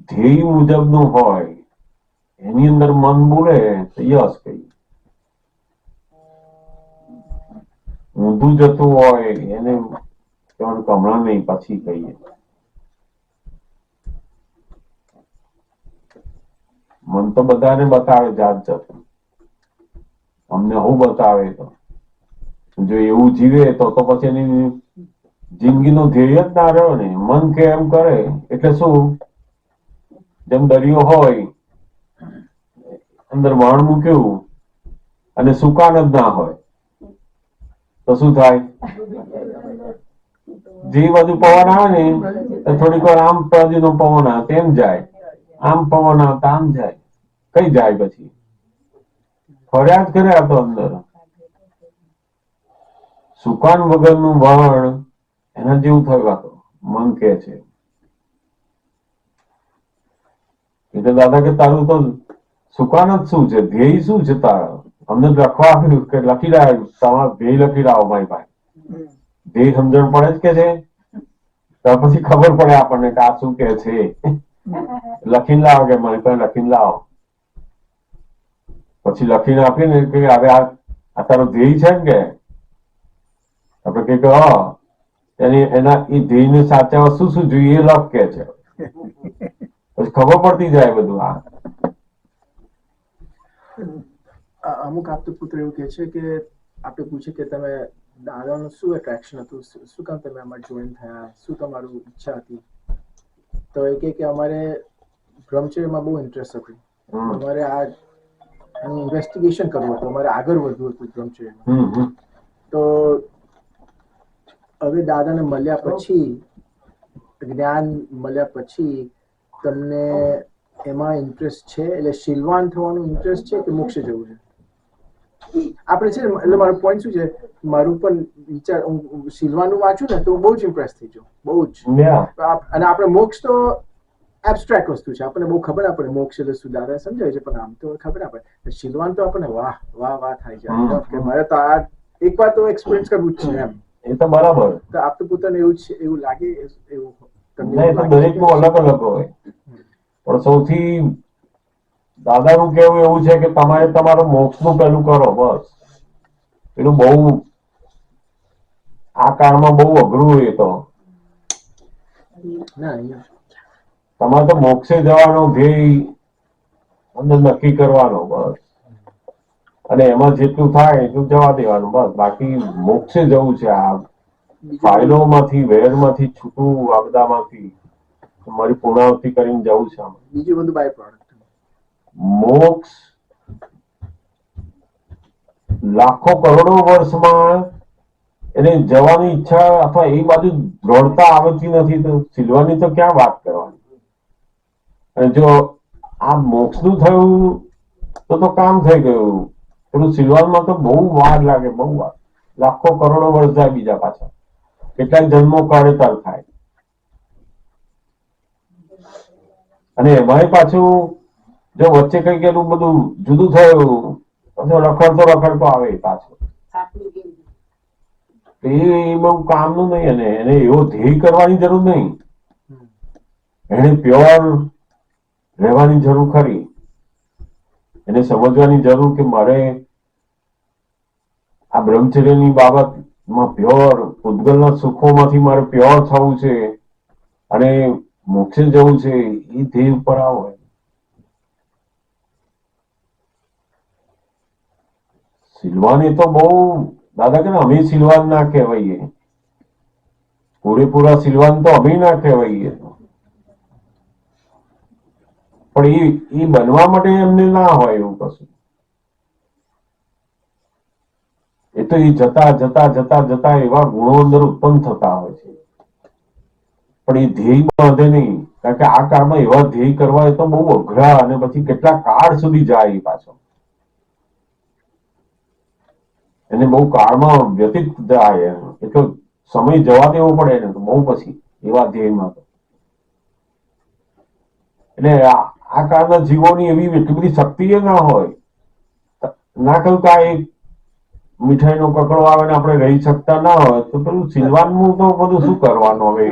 ધ્યેય મુજબનું હોય, એની અંદર મન બોલે તો યસ કહીએ. ઊંધું જતું હોય એને કહેવાનું હમણાં નહીં, પછી કહીએ. મન તો બધાને બતાવે જાત જાતનું. અમને હું બતાવે તો જો એવું જીવે તો પછી એની જિંદગીનો ધ્યેય જ ના રહ્યો ને. મન કે એમ કરે એટલે શું? જેમ દરિયો હોય, અંદર વણ મૂક્યું અને સુકાન જ ના હોય તો શું થાય? જે બાજુ પવન આવે ને થોડીક વાર આમ બાજુનો પવન આવે તેમ જાય, આમ પવન આવતા આમ જાય. કઈ જાય? પછી ફર્યા જ કરે આ તો અંદર. સુકાન વગરનું વણ એના જેવું થયું આ તો, મન કે છે. એટલે દાદા કે તારું તો સુકાન જ શું છે? ધ્યેય શું છે તારા? અમને લખવા આપ્યું કે લખી રહ્યા, તમારા ધ્યેય લખી લાવો મારી પાસે. ધ્યેય સમજણ પડે જ કે છે, તો પછી ખબર પડે આપણને કે આ શું કે છે. લખીને લાવો કે મારી પાસે લખીને લાવો. પછી લખીને આપીને કે હવે આ તારો ધ્યેય છે ને કે આપણે કે એના એ ધ્યેયને સાચવવા શું શું જોઈએ એ લખ કે છે. પછી ખબર પડતી જાય બધું. અમુક આપતો પુત્ર એવું કહે છે કે આપણે પૂછે કે તમે દાદાનું શું એટ્રેક્શન હતું, શું કામ તમે આમાં જોઈન થયા, શું તમારું ઈચ્છા હતી? તો એ કહે કે અમારે બ્રહ્મચર્યમાં બહુ ઇન્ટરેસ્ટ હતું, અમારે આ ઇન્વેસ્ટિગેશન કરવું હતું, અમારે આગળ વધવું હતું બ્રહ્મચર્યમાં. તો હવે દાદાને મળ્યા પછી, જ્ઞાન મળ્યા પછી તમને એમાં ઇન્ટરેસ્ટ છે, એટલે શીલવાન થવાનું ઇન્ટરેસ્ટ છે કે મોક્ષે જવું છે? આપણે છે ને, એટલે મારો પોઈન્ટ શું છે, મારું પણ વિચાર, હું શીલવાનું વાંચું ને તો બહુ જ ઇમ્પ્રેસ થઈ જાઉં, બહુ જ. અને આપણે મોક્ષ તો એબ્સ્ટ્રેક્ટ વસ્તુ છે, આપણને બહુ ખબર ના પડે મોક્ષ એટલે શું, દાદા સમજાવે છે, પણ આમ તો ખબર ના પડે. શીલવાન તો આપણને વાહ વાહ વાહ થાય છે કે મારે તો આ એકવાર તો એક્સપિરિયન્સ કરવું જ છે એમ. એ તો બરાબર. તો આપ તો પોતાને એવું છે, એવું લાગે, એવું દરેક નું અલગ અલગ હોય. પણ સૌથી દાદાનું કેવું એવું છે કે તમારે તમારું મોક્ષનું પેલું કરો, બસ. પેલું બહુ આ કાળમાં બહુ અઘરું હોય. તો તમારે તો મોક્ષે જવાનો ધ્યેય અંદર નક્કી કરવાનો, બસ. અને એમાં જેટલું થાય એટલું જવા દેવાનું, બસ. બાકી મોક્ષે જવું છે, આ ફાઇલોમાંથી, વેરમાંથી છૂટવું, આપદામાંથી મારી પૂર્ણાવતી કરીને જવું છે. બીજું બધું બાય પ્રોડક્ટ. મોક્ષ લાખો કરોડો વર્ષમાં એને જવાની ઈચ્છા અથવા એ બાજુ દ્રઢતા આવતી નથી, તો સિલવાની તો ક્યાં વાત કરવાની. અને જો આ મોક્ષનું થયું તો કામ થઈ ગયું. પેલું સિલવાનમાં તો બહુ વાર લાગે, બહુ વાર. લાખો કરોડો વર્ષ જાય બીજા પાછા, કેટલાક જન્મો કાઢે તાર થાય. અને એમાંય પાછું જો વચ્ચે કઈ એનું બધું જુદું થયું પછી રખડતો આવે પાછો. એ બહુ કામનું નહીં. અને એને એવો ધ્યેય કરવાની જરૂર નહીં, એને પ્યોર રહેવાની જરૂર ખરી. એને સમજવાની જરૂર કે મારે આ બ્રહ્મચર્યની બાબતમાં પ્યોર પૂતગલના સુખોમાંથી મારે પ્યોર થવું છે અને મોક્ષે જવું છે, એ ધ્યેય ઉપર આવો. સિલવાન એ તો બહુ, દાદા કે અમે સિલવાન ના કહેવાઈએ, પૂરેપૂરા સિલવાન તો અમે ના કહેવાઈએ. પણ એ બનવા માટે એમને ના હોય એવું કશું. એ તો એ જતા જતા જતા જતા એવા ગુણો અંદર ઉત્પન્ન થતા હોય છે. પણ એ ધ્યેય બાંધે નહીં, કારણ કે આ કાળમાં એવા ધ્યેય કરવા એ તો બહુ અઘરા, અને પછી કેટલા કાળ સુધી જાય પાછો. એને બહુ કાળમાં વ્યતીત થાય, એટલો સમય જવા દેવો પડે ને, તો બહુ પછી એવા ધ્યેયમાં તો. એટલે આ કાળના જીવોની એવી એટલી બધી શક્તિ ના હોય. ના કહ્યું કે આ એક મીઠાઈનો કકડો આવે ને આપણે રહી શકતા ના હોય, તો પેલું સિલવાનનું તો બધું શું કરવાનું હવે.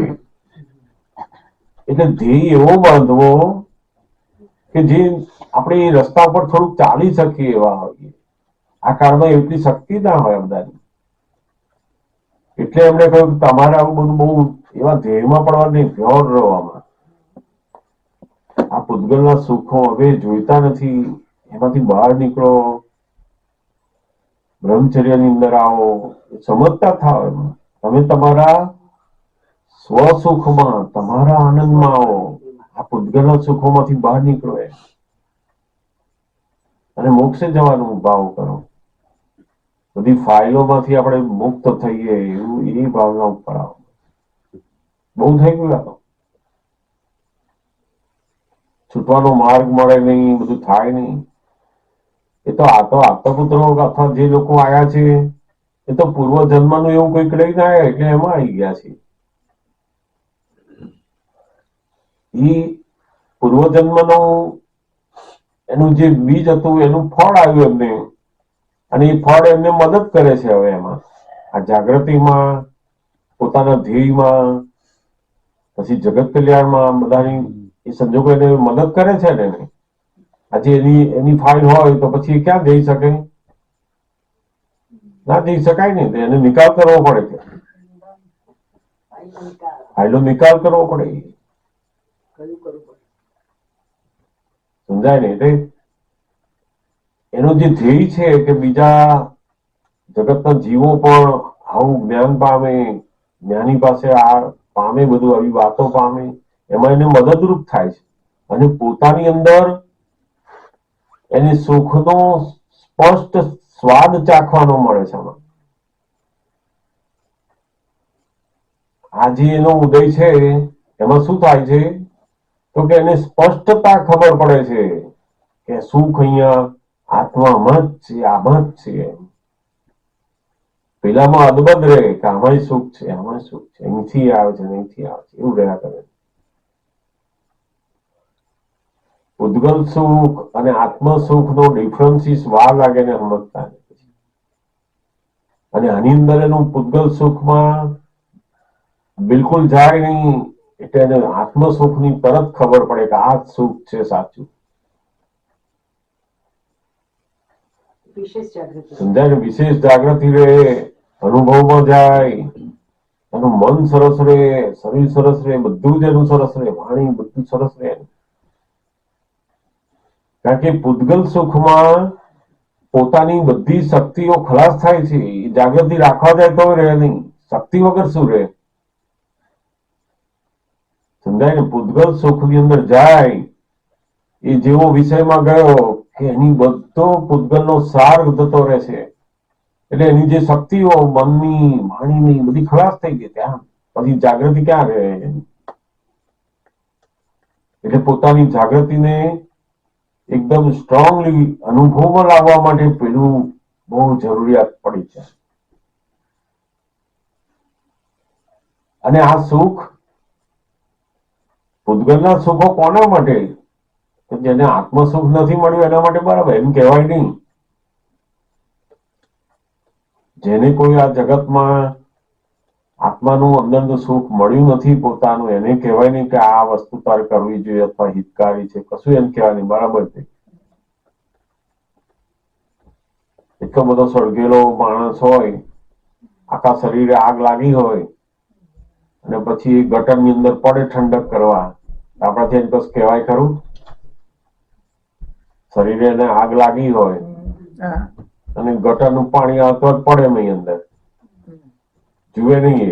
એટલે ધ્યેય એવો બાંધવો કે જે આપણે એ રસ્તા ઉપર થોડુંક ચાલી શકીએ એવા હોઈએ. આ કાળમાં એટલી શક્તિ ના હોય બધાની. એટલે એમણે કહ્યું કે તમારે આવું બધું બહુ એવા ધ્યેયમાં પડવા નહીં, પ્યોર રહેવામાં. આ પૂતગલના સુખો હવે જોઈતા નથી, એમાંથી બહાર નીકળો, બ્રહ્મચર્યની અંદર આવો, સમજતા થાવ. એમાં તમે તમારા સ્વસુખમાં, તમારા આનંદમાં આવો, આ પૂતગલના સુખોમાંથી બહાર નીકળો અને મોક્ષે જવાનો ભાવ કરો. બધી ફાઇલોમાંથી આપણે મુક્ત થઈએ એવું એ ભાવના ઉપર આવો. બહુ થઈ ગયું. આ તો છૂટવાનો માર્ગ મળે નહીં, બધું થાય નહીં. એ તો આત્મપુત્રો અથવા જે લોકો આયા છે એ તો પૂર્વ જન્મનું એવું કંઈક લઈને આવ્યા, એટલે એમાં આવી ગયા છે. એ પૂર્વજન્મનું એનું જે બીજ હતું એનું ફળ આવ્યું એમને, અને એ ફળ એમને મદદ કરે છે હવે એમાં, આ જાગૃતિમાં, પોતાના ધ્યેયમાં, પછી જગત કલ્યાણમાં, બધાની એ સંજોગો એને મદદ કરે છે ને. આજે એની ફાઇલ હોય તો પછી એ ક્યાં જઈ શકે? ના જઈ શકાય ને, એને નિકાલ કરવો પડે છે. ફાઇલનો નિકાલ કરવો પડે. કયું કરવું પડે? સમજાય ને? એટલે એનો જે ધ્યેય છે કે બીજા જગતના જીવો પણ આવું જ્ઞાન પામે, જ્ઞાની પાસે આ પામે, બધું આવી વાતો પામે, એમાં એને મદદરૂપ થાય છે. અને પોતાની અંદર એને સુખનો સ્પષ્ટ સ્વાદ ચાખવાનો મળે છે. આમાં આ જે એનો ઉદય છે એમાં શું થાય છે તો કે એને સ્પષ્ટતા ખબર પડે છે કે સુખ અહીંયા આત્મામાં જ છે, આમાં જ છે. પેલામાં અદબદ રહે કે આમાંય સુખ છે, આમાં સુખ છે, અહીંથી આવે છે, અહીંથી આવે છે, એવું રહ્યા કરે. ઉદ્ગલ સુખ અને આત્મ સુખ નો ડિફરન્સીસ વાર લાગે ને સમજતા. અને આની અંદર એનું પૂતગલ સુખમાં બિલકુલ જાય નહીં, એટલે એને આત્મ સુખની તરત ખબર પડે કે આ જ સુખ છે સાચું. સમજાય ને? વિશેષ જાગૃતિ રહે, અનુભવમાં જાય, એનું મન સરસ રહે, શરીર સરસ રહે, બધું જ એનું સરસ રહે, વાણી બધું સરસ રહે. કારણ કે પૂતગલ સુખમાં પોતાની બધી શક્તિઓ ખલાસ થાય છે. જાગૃતિ રાખવા જાય તો રહે નહીં, શક્તિ વગર શું રહે? સમજાય ને? પૂતગલ સુખની અંદર જાય એ જેવો વિષયમાં ગયો કે એની બધો પૂતગલનો સાર જતો રહે છે. એટલે એની જે શક્તિઓ મનની, વાણીની બધી ખલાસ થઈ ગઈ. ત્યાં પછી જાગૃતિ ક્યાં રહે? એટલે પોતાની જાગૃતિને એકદમ સ્ટ્રોંગલી અનુભવમાં લાવવા માટે પેલું બહુ જરૂરિયાત પડી છે. અને આ સુખ, પૂતગલના સુખો કોના માટે? જેને આત્મસુખ નથી મળ્યું એના માટે બરાબર, એમ કહેવાય નહીં. જેને કોઈ આ જગતમાં આત્માનું અંદરનું સુખ મળ્યું નથી પોતાનું, એને કહેવાય નહીં કે આ વસ્તુ તારે કરવી જોઈએ અથવા હિતકારી છે, કશું એમ કહેવાય નહીં. બરાબર છે. એટલો બધો સળગેલો માણસ હોય, આખા શરીરે આગ લાગી હોય, અને પછી ગટરની અંદર પડે ઠંડક કરવા, આપણાથી એમ કશું કહેવાય ખરું? શરીરે એને આગ લાગી હોય અને ગટરનું પાણી આવતો પડે નહીં અંદર, જુએ નહીં.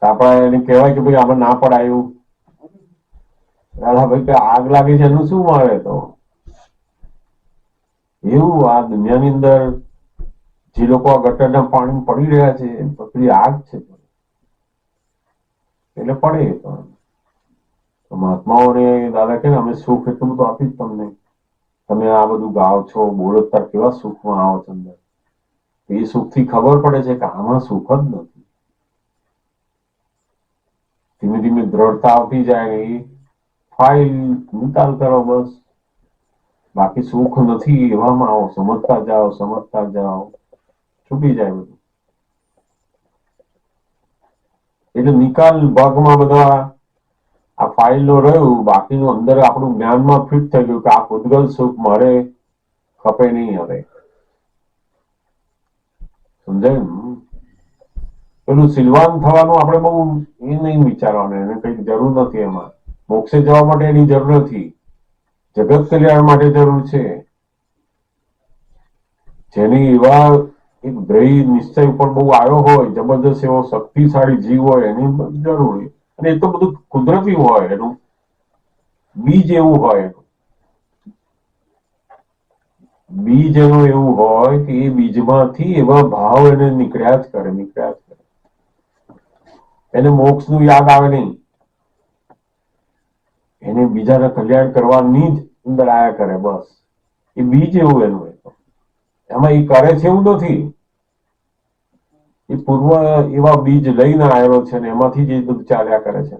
એ આપડે એને કહેવાય કે ભાઈ આમાં ના પડાયું, ભાઈ કે આગ લાગી છે એનું શું મારે? તો એવું આ દુનિયાની અંદર જે લોકો આ ગટરના પાણી પડી રહ્યા છે, પકડી આગ છે એટલે પડે. મહાત્માઓને દાદા કે અમે સુખ એટલું બધું આપી જ તમને, તમે આ બધું ગાઓ છો, બોલો ત્યારે કેવા સુખમાં આવો છો અંદર. એ સુખથી ખબર પડે છે કે આમાં સુખ જ નથી. ધીમે ધીમે દ્રઢતા આવતી જાય, એ ફાઇલ નિકાલ કરો બસ. બાકી સુખ નથી એવામાં આવો, સમજતા જાઓ, સમજતા જાઓ, છૂટી જાય બધું. એટલે નિકાલ ભાગમાં બધા આ ફાઇલ નો રહ્યું, બાકીનું અંદર આપણું જ્ઞાનમાં ફિટ થઈ ગયું કે આ પૂતગલ સુખ મારે ખપે નહીં. હવે સમજાય ને? પેલું સિલવાન થવાનું આપણે બહુ એ નહીં વિચારવાનું, એને કઈ જરૂર નથી. એમાં મોક્ષે જવા માટે એની જરૂર નથી, જગત કલ્યાણ માટે જરૂર છે. જેની એવા એક દ્રઢ નિશ્ચય ઉપર બહુ આવ્યો હોય, જબરદસ્ત એવો શક્તિશાળી જીવ હોય, એની જરૂર. અને એ તો બધું કુદરતી હોય, એનું બીજ એવું હોય, બીજ એનું એવું હોય કે એ બીજમાંથી એવા ભાવ એને નીકળ્યા જ કરે. એને મોક્ષ નું યાદ આવે નહીં, એને બીજાના કલ્યાણ કરવાની જ અંદર આયા કરે. બસ એ બીજ એવું એનું. એમાં એ કરે છે એવું નથી, એ પૂર્વ એવા બીજ લઈને આવેલો છે ને એમાંથી જ એ બધું ચાલ્યા કરે છે.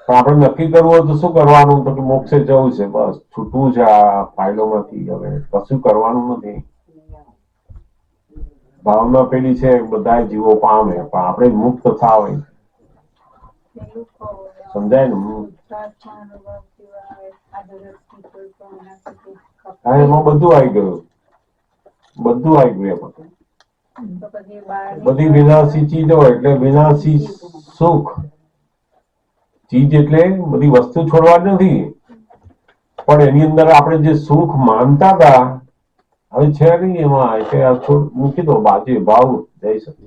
પણ આપણે નક્કી કરવું હોય તો શું કરવાનું? તો કે મોક્ષે જવું છે, બસ છૂટવું છે આ ફાઇલોમાંથી. હવે કશું કરવાનું નથી. ભાવના પેલી છે બધા જીવો પામે, પણ આપણે મુક્ત થાવ. સમજાય ને? એમાં બધું આવી ગયું, બધું આવી ગયું એમાં. તો પછી બહાર બધી વિનાશી ચીજો એટલે વિનાશી સુખ. ચીજ એટલે બધી વસ્તુ છોડવા નથી, પણ એની અંદર આપણે જે સુખ માનતા હતા હવે છે નહીં એમાં, એટલે આ મૂકી દો બાજુ. ભાવ જઈ શકે,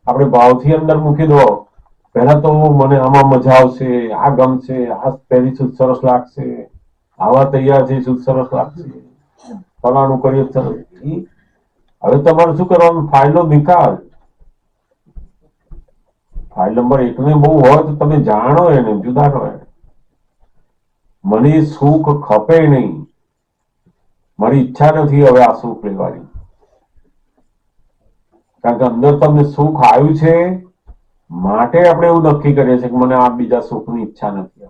આપણે ભાવથી અંદર મૂકી દો. પહેલા તો મને આમાં મજા આવશે, આ ગમશે, આ પહેરીશું સરસ લાગશે, આવા તૈયાર થઈશું સરસ લાગશે, ફલાણું કરીએ સરસ. હવે તમારે શું કરવાનું? ફાઇલનો નિકાલ. ફાઇલ નંબર 1 ને બહુ હોય તો તમે જાણો એને, જુદા નો એને. મને સુખ ખપે નહીં, મારી ઈચ્છા નથી હવે આ સુખ લેવાની, કારણ કે અંદર તમને સુખ આવ્યું છે માટે આપણે એવું નક્કી કરીએ છીએ કે મને આ બીજા સુખની ઈચ્છા નથી.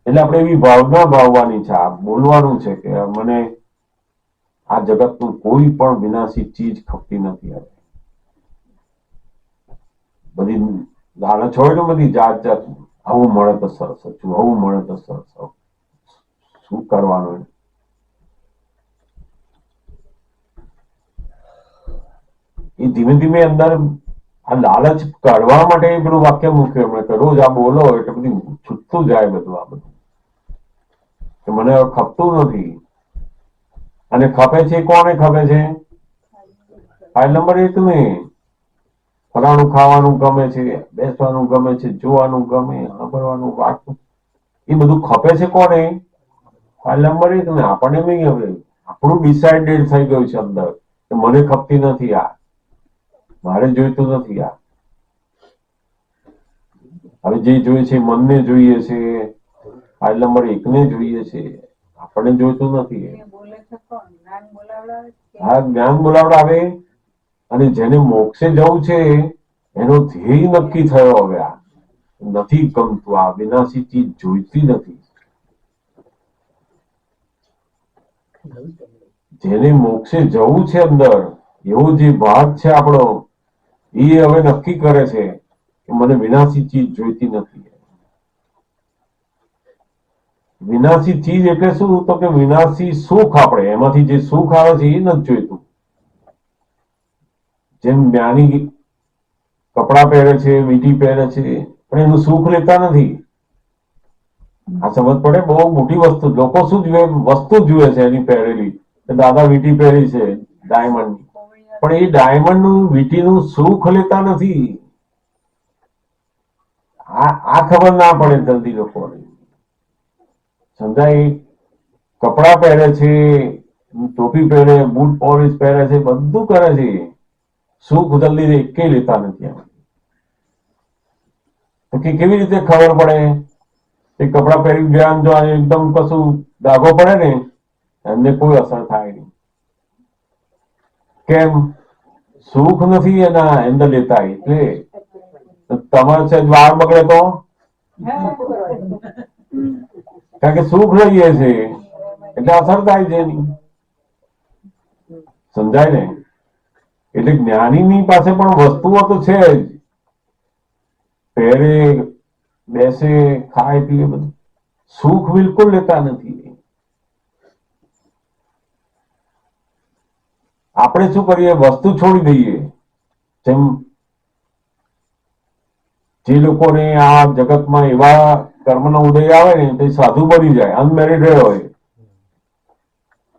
એટલે આપણે એવી ભાવના ભાવવાની છે, આ બોલવાનું છે કે મને આ જગતનું કોઈ પણ વિનાશી ચીજ ખપતી નથી. હવે બધી લાલચ હોય ને, બધી જાત જાત, આવું મળે તો સરસ હતું, આવું મળે તો સરસ. શું કરવાનું? એ ધીમે ધીમે અંદર આ લાલચ કાઢવા માટે પેલું વાક્ય મૂક્યું એમણે કે રોજ આ બોલો એટલે બધી છૂટતું જાય બધું. આ બધું કે મને હવે ખપતું નથી. અને ખપે છે કોને ખપે છે? ફાઇલ નંબર 1 ને. ફલાણું ખાવાનું ગમે છે, બેસવાનું ગમે છે, જોવાનું ગમે, સાંભળવાનું, વાંચવું, એ બધું ખપે છે કોને? ફાઇલ નંબર 1 ને. આપણને નહીં, હવે આપણું ડિસાઇડેડ થઈ ગયું છે અંદર કે મને ખપતી નથી આ, મારે જોઈતું નથી આ. હવે જે જોઈએ છે મનને જોઈએ છે, ફાઇલ નંબર 1 ને જોઈએ છે, આપણને જોઈતું નથી. બોલે છે કોણ? જ્ઞાન બોલાવડાવે છે. હા, જ્ઞાન બોલાવડાવે. અને જેને મોક્ષે જવું છે એનો ધ્યેય નક્કી થયો. હવે આ નથી ગમતું, આ વિનાશી ચીજ જોઈતી નથી. જેને મોક્ષે જવું છે અંદર, એવો જે ભાગ છે આપણો, એ હવે નક્કી કરે છે કે મને વિનાશી ચીજ જોઈતી નથી. વિનાશી ચીજ એટલે શું? તો કે વિનાશી સુખ. આપણે એમાંથી જે સુખ આવે છે એ નથી જોઈતું. જેમ જ્ઞાની કપડા પહેરે છે, વીંટી પહેરે છે, પણ એનું સુખ લેતા નથી. આ સમજ પડે? બહુ મોટી વસ્તુ. લોકો શું જુએ? વસ્તુ જુએ છે એની પહેરેલી. દાદા વીંટી પહેરી છે ડાયમંડ, પણ એ ડાયમંડ નું વીંટીનું સુખ લેતા નથી. આ ખબર ના પડે જલ્દી લોકોને. સમજાય? કપડા પહેરે છે, ટોપી પહેરે, બૂટ પોલિશ પહેરે છે, બધું કરે છે, સુખ જલ્દી એકે લેતા નથી. તો કેવી રીતે ખબર પડે? એ કપડા પહેરી ગયા જો એકદમ કશું ડાઘો પડે ને, એમને કોઈ અસર થાય નહીં. કેમ? સુખ નથી એના અંદર લેતા. એટલે તમારે છે વાળ બગડે તો, કારણ કે સુખ લઈએ છે એટલે અસર થાય છે એની. સમજાય ને? એટલે જ્ઞાનીની પાસે પણ વસ્તુઓ તો છે જ, પહેરે, બેસે, ખાય, પીએ, બધું. સુખ બિલકુલ લેતા નથી. આપણે શું કરીએ? વસ્તુ છોડી દઈએ. જેમ જે લોકોને આ જગતમાં એવા કર્મનો ઉદય આવે ને તે સાધુ બની જાય, અનમેરિડ હોય,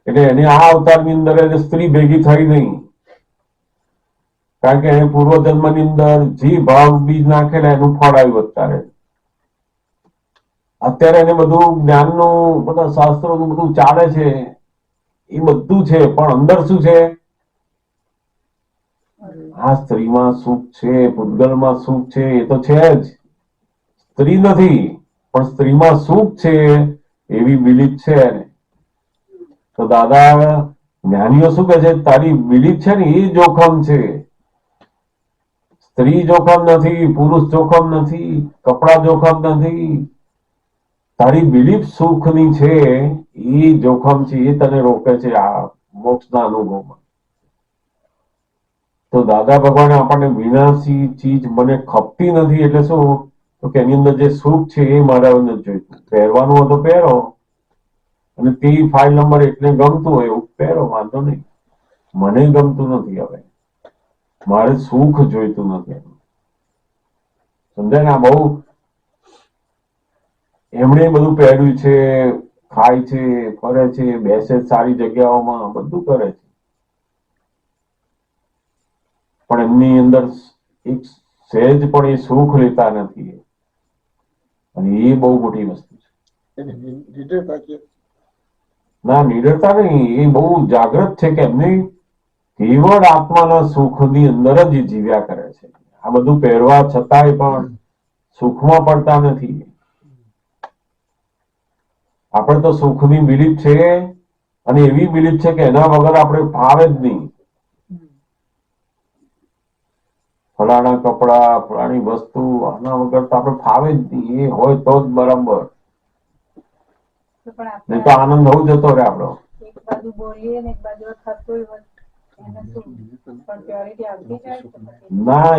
એટલે એને આ અવતારની અંદર એને સ્ત્રી ભેગી થઈ નહીં, કારણ કે એને પૂર્વજન્મની અંદર જે ભાવ બીજ નાખેલા એનું ફળ આવ્યું અત્યારે. અત્યારે એને બધું જ્ઞાનનું, બધા શાસ્ત્રોનું બધું ચાલે છે, એ બધું છે, પણ અંદર શું છે? આ સ્ત્રીમાં સુખ છે, પૂતગલમાં સુખ છે, એ તો છે જ. સ્ત્રી નથી પણ સ્ત્રીમાં સુખ છે એવી બિલીફ છે એને. તો દાદા જ્ઞાનીઓ શું કહે છે? તારી બિલીફ છે ને એ જોખમ છે. સ્ત્રી જોખમ નથી, પુરુષ જોખમ નથી, કપડા જોખમ નથી. તારી બિલીફ સુખની છે એ જોખમ છે, એ તને રોકે છે આ મોક્ષના અનુભવમાં. તો દાદા ભગવાને આપણને વિનાશી ચીજ મને ખપતી નથી એટલે શું? તો કે એની અંદર જે સુખ છે એ મારે નથી જોઈતું. પહેરવાનું હોય તો પહેરો, અને તે ફાઇલ નંબર 1 ને ગમતું હોય એવું પહેરો, વાંધો નહીં. મને ગમતું નથી, હવે મારે સુખ જોઈતું નથી. સમજાય ને? આ બહુ એમણે બધું પહેર્યું છે, ખાય છે, ફરે છે, બેસે સારી જગ્યાઓમાં, બધું કરે છે, પણ એમની અંદર એક સહેજ પણ એ સુખ લેતા નથી. અને એ બહુ મોટી વસ્તુ છે. એને નિડરતા કે ના, નિડરતા નહીં, એ બહુ જાગૃત છે કે એમને કેવળ આત્માના સુખની અંદર જ એ જીવ્યા કરે છે. આ બધું પહેરવા છતાંય પણ સુખમાં પડતા નથી. આપણે તો સુખની બિલીફ છે, અને એવી બિલીફ છે કે એના વગર આપણે ફાવે જ નહીં. ફલાણા કપડા, ફલાણી વસ્તુ, આના વગર તો આપણે ફાવે જ નહીં. એ હોય તો જ બરાબર, તો પણ નહીં તો આપણે આનંદ બહુ જતો રહે આપણો. એક બાજુ બોલીએ ને એક બાજુ થતું હોય એને શું પણ પ્યોરિટી આવતી જાય તો પછી ના,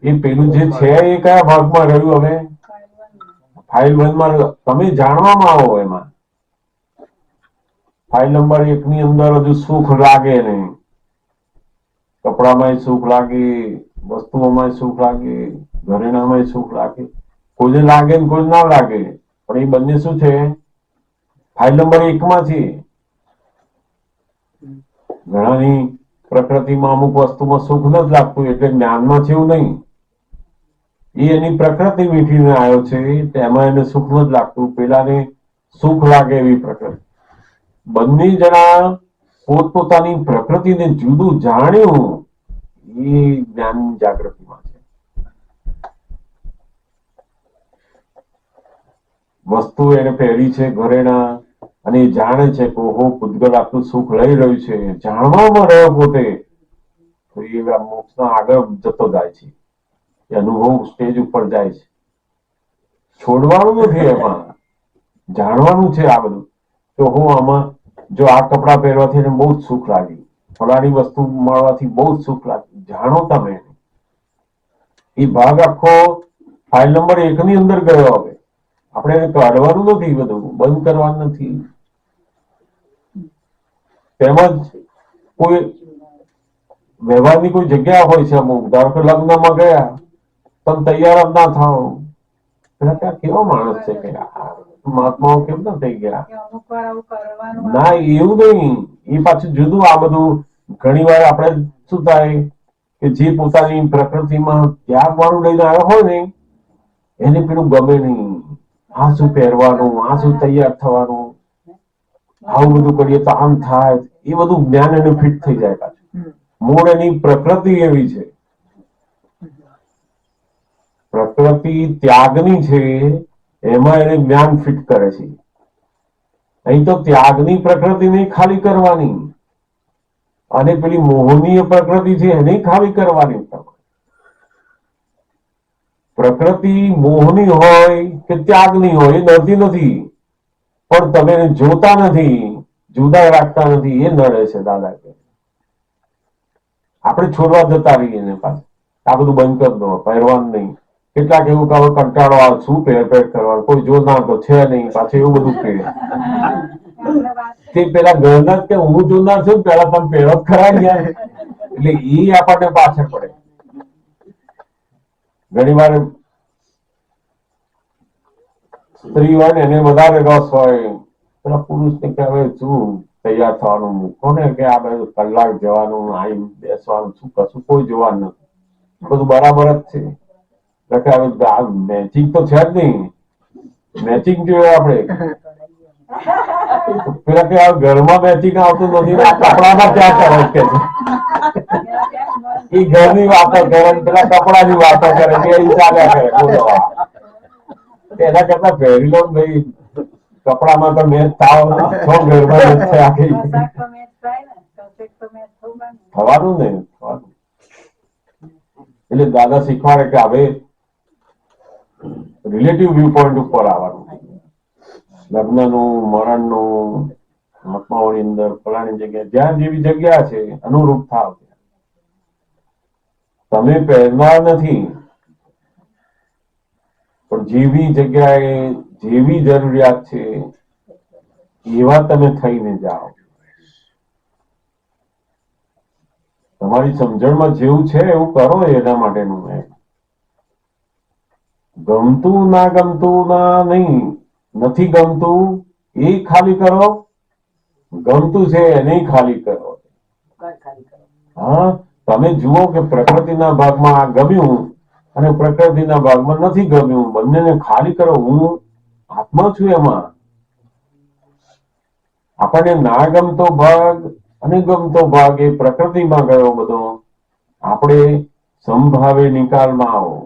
એ પેલું જે છે એ કયા ભાગમાં રહ્યું? હવે ફાઇલ 1 માં તમે જાણવામાં આવો. એમાં ફાઇલ નંબર 1 ની અંદર હજુ સુખ લાગે નહીં. કપડામાં સુખ લાગે, વસ્તુઓમાં સુખ લાગે, ઘરેણામાં સુખ લાગે. કોઈને લાગે ને કોઈ ના લાગે, પણ એ બંને શું છે? ફાઇલ નંબર 1 માં છે. ઘણાની પ્રકૃતિમાં અમુક વસ્તુમાં સુખ નથી લાગતું એટલે જ્ઞાનમાં છે એવું નહીં. એ એની પ્રકૃતિ મીઠીને આવ્યો છે, તેમાં એને સુખ નથી લાગતું, પેલાને સુખ લાગે એવી પ્રકૃતિ. બંને જણા પોતપોતાની પ્રકૃતિને જુદું જાણ્યું, એ જ્ઞાનની જાગૃતિમાં છે. વસ્તુ એને પહેરી છે, ઘરેણા, અને એ જાણે છે કે ઓહો, પૂતગલ આટલું સુખ લઈ રહ્યું છે. જાણવામાં રહ્યો પોતે, તો એ મોક્ષના આગળ જતો જાય છે. એ અનુભવ સ્ટેજ ઉપર જાય છે. છોડવાનું નથી, એમાં જાણવાનું છે આ બધું. તો હું આમાં જો આ કપડા પહેરવાથી એને બહુ જ સુખ લાગ્યું, ફલાણી વસ્તુ મળવાથી બહુ જ સુખ લાગ્યું. જાણો તમે એ ભાગ આખો ફાઇલ નંબર 1 ની અંદર ગયો. હવે આપણે એને કાઢવાનું નથી, બધું બંધ કરવાનું નથી. તેમજ કોઈ વ્યવહારની કોઈ જગ્યા હોય છે, અમુક ધારો કે લગ્નમાં ગયા, તમે તૈયાર જ ના થાવ, પેલા ત્યાં કેવો માણસ છે કે મહાત્માઓ કેમ ના થઈ ગયા? કે અમુક વાર આવું કરવાનું ના, એવું નહીં. એ પાછું જુદું. આ બધું ઘણી વાર આપણે શું થાય કે જે પોતાની પ્રકૃતિમાં ત્યાગ વાળું લઈને આવ્યો હોય ને, એને પેલું ગમે નહીં. આ શું પહેરવાનું, આ શું તૈયાર થવાનું, આવું બધું કરીએ તો આમ થાય, એ બધું જ્ઞાન એને ફિટ થઈ જાય. પાછું મૂળ એની પ્રકૃતિ એવી છે, પ્રકૃતિ ત્યાગની છે, એમાં એને જ્ઞાન ફિટ કરે છે. અહીં તો ત્યાગની પ્રકૃતિ નહીં ખાલી કરવાની, અને પેલી મોહનીય પ્રકૃતિ છે એને ખાલી કરવાની. પ્રકૃતિ મોહની હોય કે ત્યાગની હોય એ નડતી નથી, પણ તમે એને જોતા નથી, જુદા રાખતા નથી, એ નડે છે. દાદા કે આપણે છોડવા જતા રહીએ ને પાછું આ બધું બંધ કરી દો, પહેરવાનું નહીં. કેટલાક એવું કહો કંટાળો આવે, શું પહેર કરવાનું, કોઈ જોનાર તો છે નહીં, પાછું એવું બધું કહે. તે પેલા ઘરના કે હું જોનાર છું, પેલા તમે પહેરો જ ખરા ગયા, એટલે એ આપણને પાછળ પડે. ઘણી વાર સ્ત્રી હોય ને એને વધારે રસ હોય, પેલા પુરુષ ને કે હવે શું તૈયાર થવાનું, મૂકો ને કે આ બધું કલાક જવાનું, આઈ બેસવાનું, શું કશું કોઈ જોવાનું નથી, બધું બરાબર જ છે. મેચિંગ તો છે જ નહીં, મેચિંગ જોઈએ આપણે. પેલા કે ઘરમાં મેચિંગ આવતું નથી, કપડામાં ક્યાં કરે કે એ ઘરની વાતો કરે, પેલા કપડાની વાતો કરે, એ ચાલ્યા કરે. એના કરતા પહેરી લો ભાઈ, કપડામાં તો મેચ થાવ, ઘરમાં આખી થવાનું ને થવાનું. એટલે દાદા શીખવાડે કે હવે રિલેટિવ વ્યૂ પોઈન્ટ ઉપર આવવાનું. લગ્નનું, મરણનું, આત્માઓની અંદર ફલાણી જગ્યા, જ્યાં જેવી જગ્યા છે અનુરૂપ થાવ. તમે પહેરનાર નથી, પણ જેવી જગ્યાએ જેવી જરૂરિયાત છે એવા તમે થઈને જાઓ. તમારી સમજણમાં જેવું છે એવું કરો એના માટેનું એમ. ગમતું ના ગમતું ના નહીં, નથી ગમતું એ ખાલી કરો, ગમતું છે એને ખાલી કરો. ખાલી કરો. હા, તમે જુઓ કે પ્રકૃતિના ભાગમાં આ ગમ્યું અને પ્રકૃતિના ભાગમાં નથી ગમ્યું, બંનેને ખાલી કરો. હું આત્મા છું એમાં. આપણને ના ગમતો ભાગ અને ગમતો ભાગ એ પ્રકૃતિમાં ગયો બધો. આપણે સંભાવે નિકાલમાં આવો.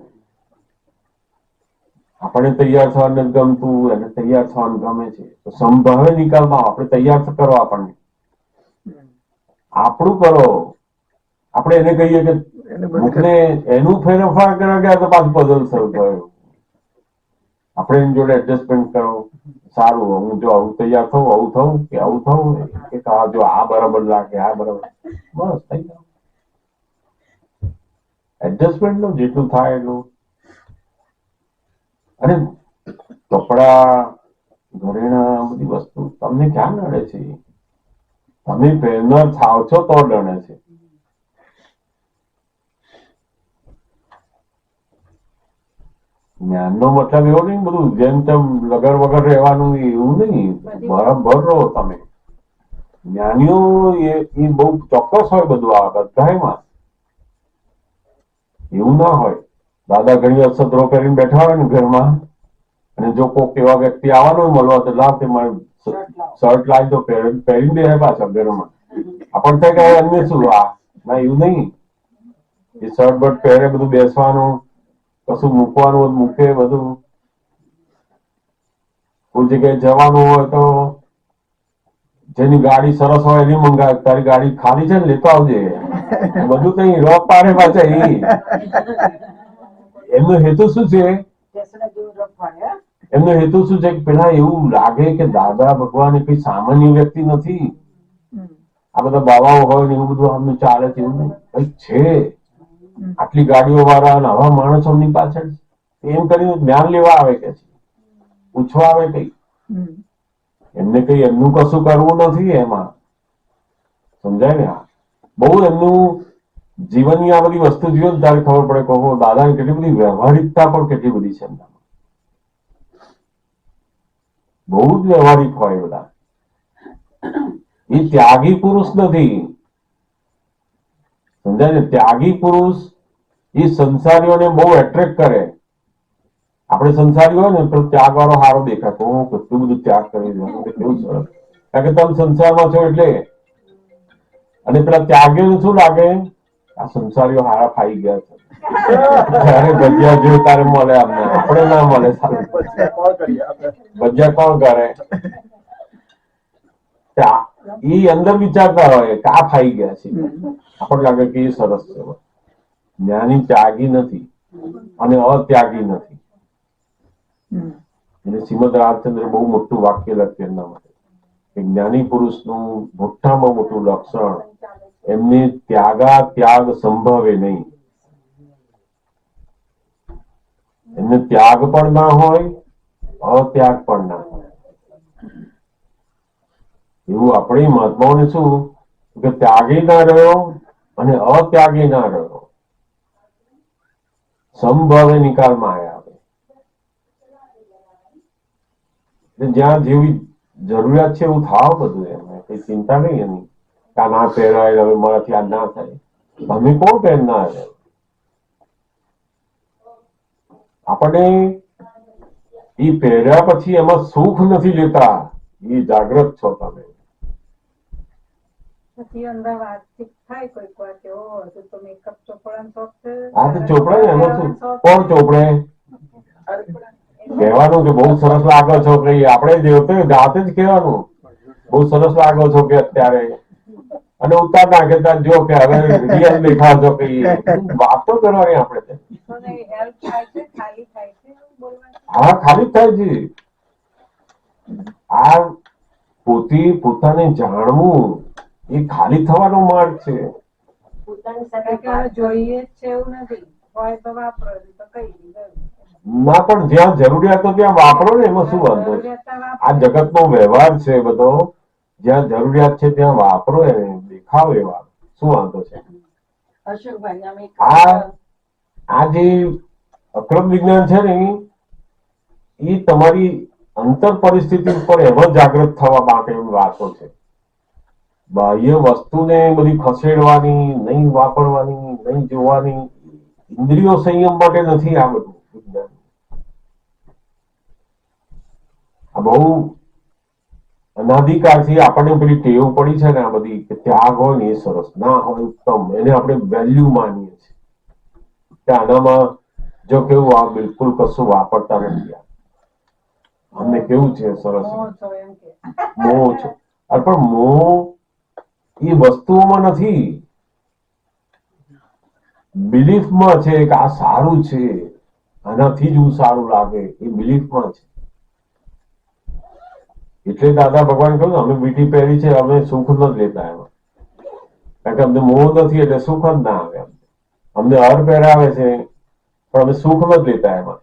આપણે તૈયાર થવાનું નથી ગમતું, એને તૈયાર થવાનું ગમે છે, તો સંભાવે નિકાલમાં આવો. આપણે તૈયાર કરો, આપણને આપણું કરો. આપણે એને કહીએ કે મુખને એનું ફેરફાર કરવા ગયા તો પાછું પઝલ શરૂ થયો. આપણે એની જોડે એડજસ્ટમેન્ટ કરો. સારું, હું જો આવું તૈયાર થવું, આવું થવું કે આવું થવું, કે જો આ બરાબર લાગે, આ બરાબર, બસ થઈ ગયું. એડજસ્ટમેન્ટ નું જેટલું થાય એટલું. અને કપડા, ઘરેણા, બધી વસ્તુ તમને ક્યાં નડે છે? તમે પહેરનાર થાવ છો તો નડે છે. જ્ઞાનનો મતલબ એવો નહીં બધું જેમ તેમ લગર વગર રહેવાનું, એવું નહીં. બરાબર રહો તમે. જ્ઞાનીઓ એ બહુ ચોક્કસ હોય બધું. આ બધામાં એવું ના હોય. દાદા ઘણી વાર સદરો પહેરીને બેઠા હોય ને ઘરમાં, અને જો કોઈક એવા વ્યક્તિ આવવાનો મળવા તો લાવ કે મારે શર્ટ લાવી દો, પહેરીને બે પાછા ઘરમાં. આપણને થાય કે અન્ય શું આ ના, એવું નહીં. એ શર્ટ બર્ટ પહેરે, બધું બેસવાનું, કશું મૂકવાનું મૂકે, બધું. કોઈ જગ્યાએ જવાનું હોય તો જેની ગાડી સરસ હોય એની મંગાવે. તારી ગાડી ખાલી છે ને, લેતો આવજે. બધું કઈ રોક પાડે પાછા. એમનો હેતુ શું છે? એમનો હેતુ શું છે કે પેલા એવું લાગે કે દાદા ભગવાન એ કઈ સામાન્ય વ્યક્તિ નથી. આ બધા બાવાઓ હોય ને એવું બધું આમનું ચાલે છે, એવું નહીં. કઈક છે. આટલી ગાડીઓ વાળા અને આવા માણસોની પાછળ એમ કરીને જ્ઞાન લેવા આવે, કે છે પૂછવા આવે. કઈ એમને કઈ એમનું કશું કરવું નથી એમાં. સમજાય ને? બહુ એમનું જીવનની આ બધી વસ્તુ જોઈએ ને ત્યારે ખબર પડે કે દાદાની કેટલી બધી વ્યવહારિકતા પણ કેટલી બધી છે એમનામાં. બહુ જ વ્યવહારિક હોય બધા. એ ત્યાગી પુરુષ નથી. સમજાય ને? ત્યાગી પુરુષ એ સંસારીઓને બહુ એટ્રેક્ટ કરે. આપણે સંસારી હોય ને તો ત્યાગ વાળો સારો દેખાતો. હું કેટલું બધું ત્યાગ કરી દઉં, કેવું સરસ. કારણ કે તમે સંસારમાં છો એટલે. અને પેલા ત્યાગીઓને શું લાગે? આ સંસારીઓ હારા ખાઈ ગયા છે. જયારે ભજીયા જોયું તારે મળે, અમને આપણે ના મળે. ભજીયા કોણ કરે? એ અંદર વિચારતા હોય કે આ ખાઈ ગયા છે. આપણને લાગે કે એ સરસ છે. જ્ઞાની ત્યાગી નથી અને અત્યાગી નથી. એટલે શ્રીમદ રાજચંદ્ર બહુ મોટું વાક્ય લખ્યું એમના માટે કે જ્ઞાની પુરુષનું મોટામાં મોટું લક્ષણ એમને ત્યાગ સંભવે નહીં. એમને ત્યાગ પણ ના હોય, અત્યાગ પણ ના હોય. એવું આપણે મહાત્માઓને શું કે ત્યાગી ના રહ્યો અને અત્યાગી ના રહ્યો, સંભવે નિકાલમાં આવ્યા. જ્યાં જેવી જરૂરિયાત છે એવું થાવ બધું. એમને કઈ ચિંતા નહીં એની. આ ના પહેરાય, હવે મારાથી આ ના થાય. તમે કોણ પહેરનાર? આપણે એ પહેર્યા પછી એમાં સુખ નથી લેતા. એ જાગૃત છો તમે. પછી અંદર વાતચીત થાય કોઈક વાર કે ઓ હજુ તો મેકઅપ ચોપડાનો શોખ છે. આ તો ચોપડે ને, એમાં શું? કોણ ચોપડે? કહેવાનું કે બહુ સરસ લાગો છો કે આપણે દેવતે જાતે જ કહેવાનું બહુ સરસ લાગો છો કે અત્યારે, અને ઉતાર નાખે જો કે હવે રિયલ દેખાડો કે વાતો કરવાની આપણે. હા, ખાલી થાય છે. આ પોતાને જાણવું એ ખાલી થવાનો માર્ગ છે. જોઈએ છે એવું નથી, હોય તો વાપરો તો કઈ ના, પણ જ્યાં જરૂરિયાત તો ત્યાં વાપરો ને, એમાં શું વાંધો છે? આ જગતનો વ્યવહાર છે બધો. જ્યાં જરૂરિયાત છે ત્યાં વાપરો, એને દેખાવ એવા, શું વાંધો છે? અશોકભાઈ અમે એક આ જે અક્રમ વિજ્ઞાન છે ને એ તમારી અંતર પરિસ્થિતિ ઉપર એવો જાગૃત થવા માટેની વાતો છે. બાહ્ય વસ્તુને બધી ખસેડવાની, નહીં વાપરવાની, નહીં જોવાની, ઇન્દ્રિયો સંયમ માટે નથી આ બધું વિજ્ઞાન. આ બહુ અનાધિકાળથી આપણને પેલી ટેવ પડી છે ને આ બધી, કે ત્યાગ હોય ને એ સરસ, ના હોય ઉત્તમ, એને આપણે વેલ્યુ માનીએ છીએ. કે આનામાં જો કેવું આ બિલકુલ કશું વાપરતા નથી. અમને કેવું છે સરસ મોહ છે, પણ મોહ એ વસ્તુઓમાં નથી, બિલીફમાં છે કે આ સારું છે, આનાથી જ હું સારું લાગે, એ બિલીફમાં છે. એટલે દાદા ભગવાન કહ્યું અમે વીંટી પહેરી છે, અમે સુખ નથી લેતા એમાં, કારણ કે અમને મોહ નથી એટલે સુખ જ ના આવે. અમને હર પહેરાવે છે પણ અમે સુખ નથી લેતા એમાં.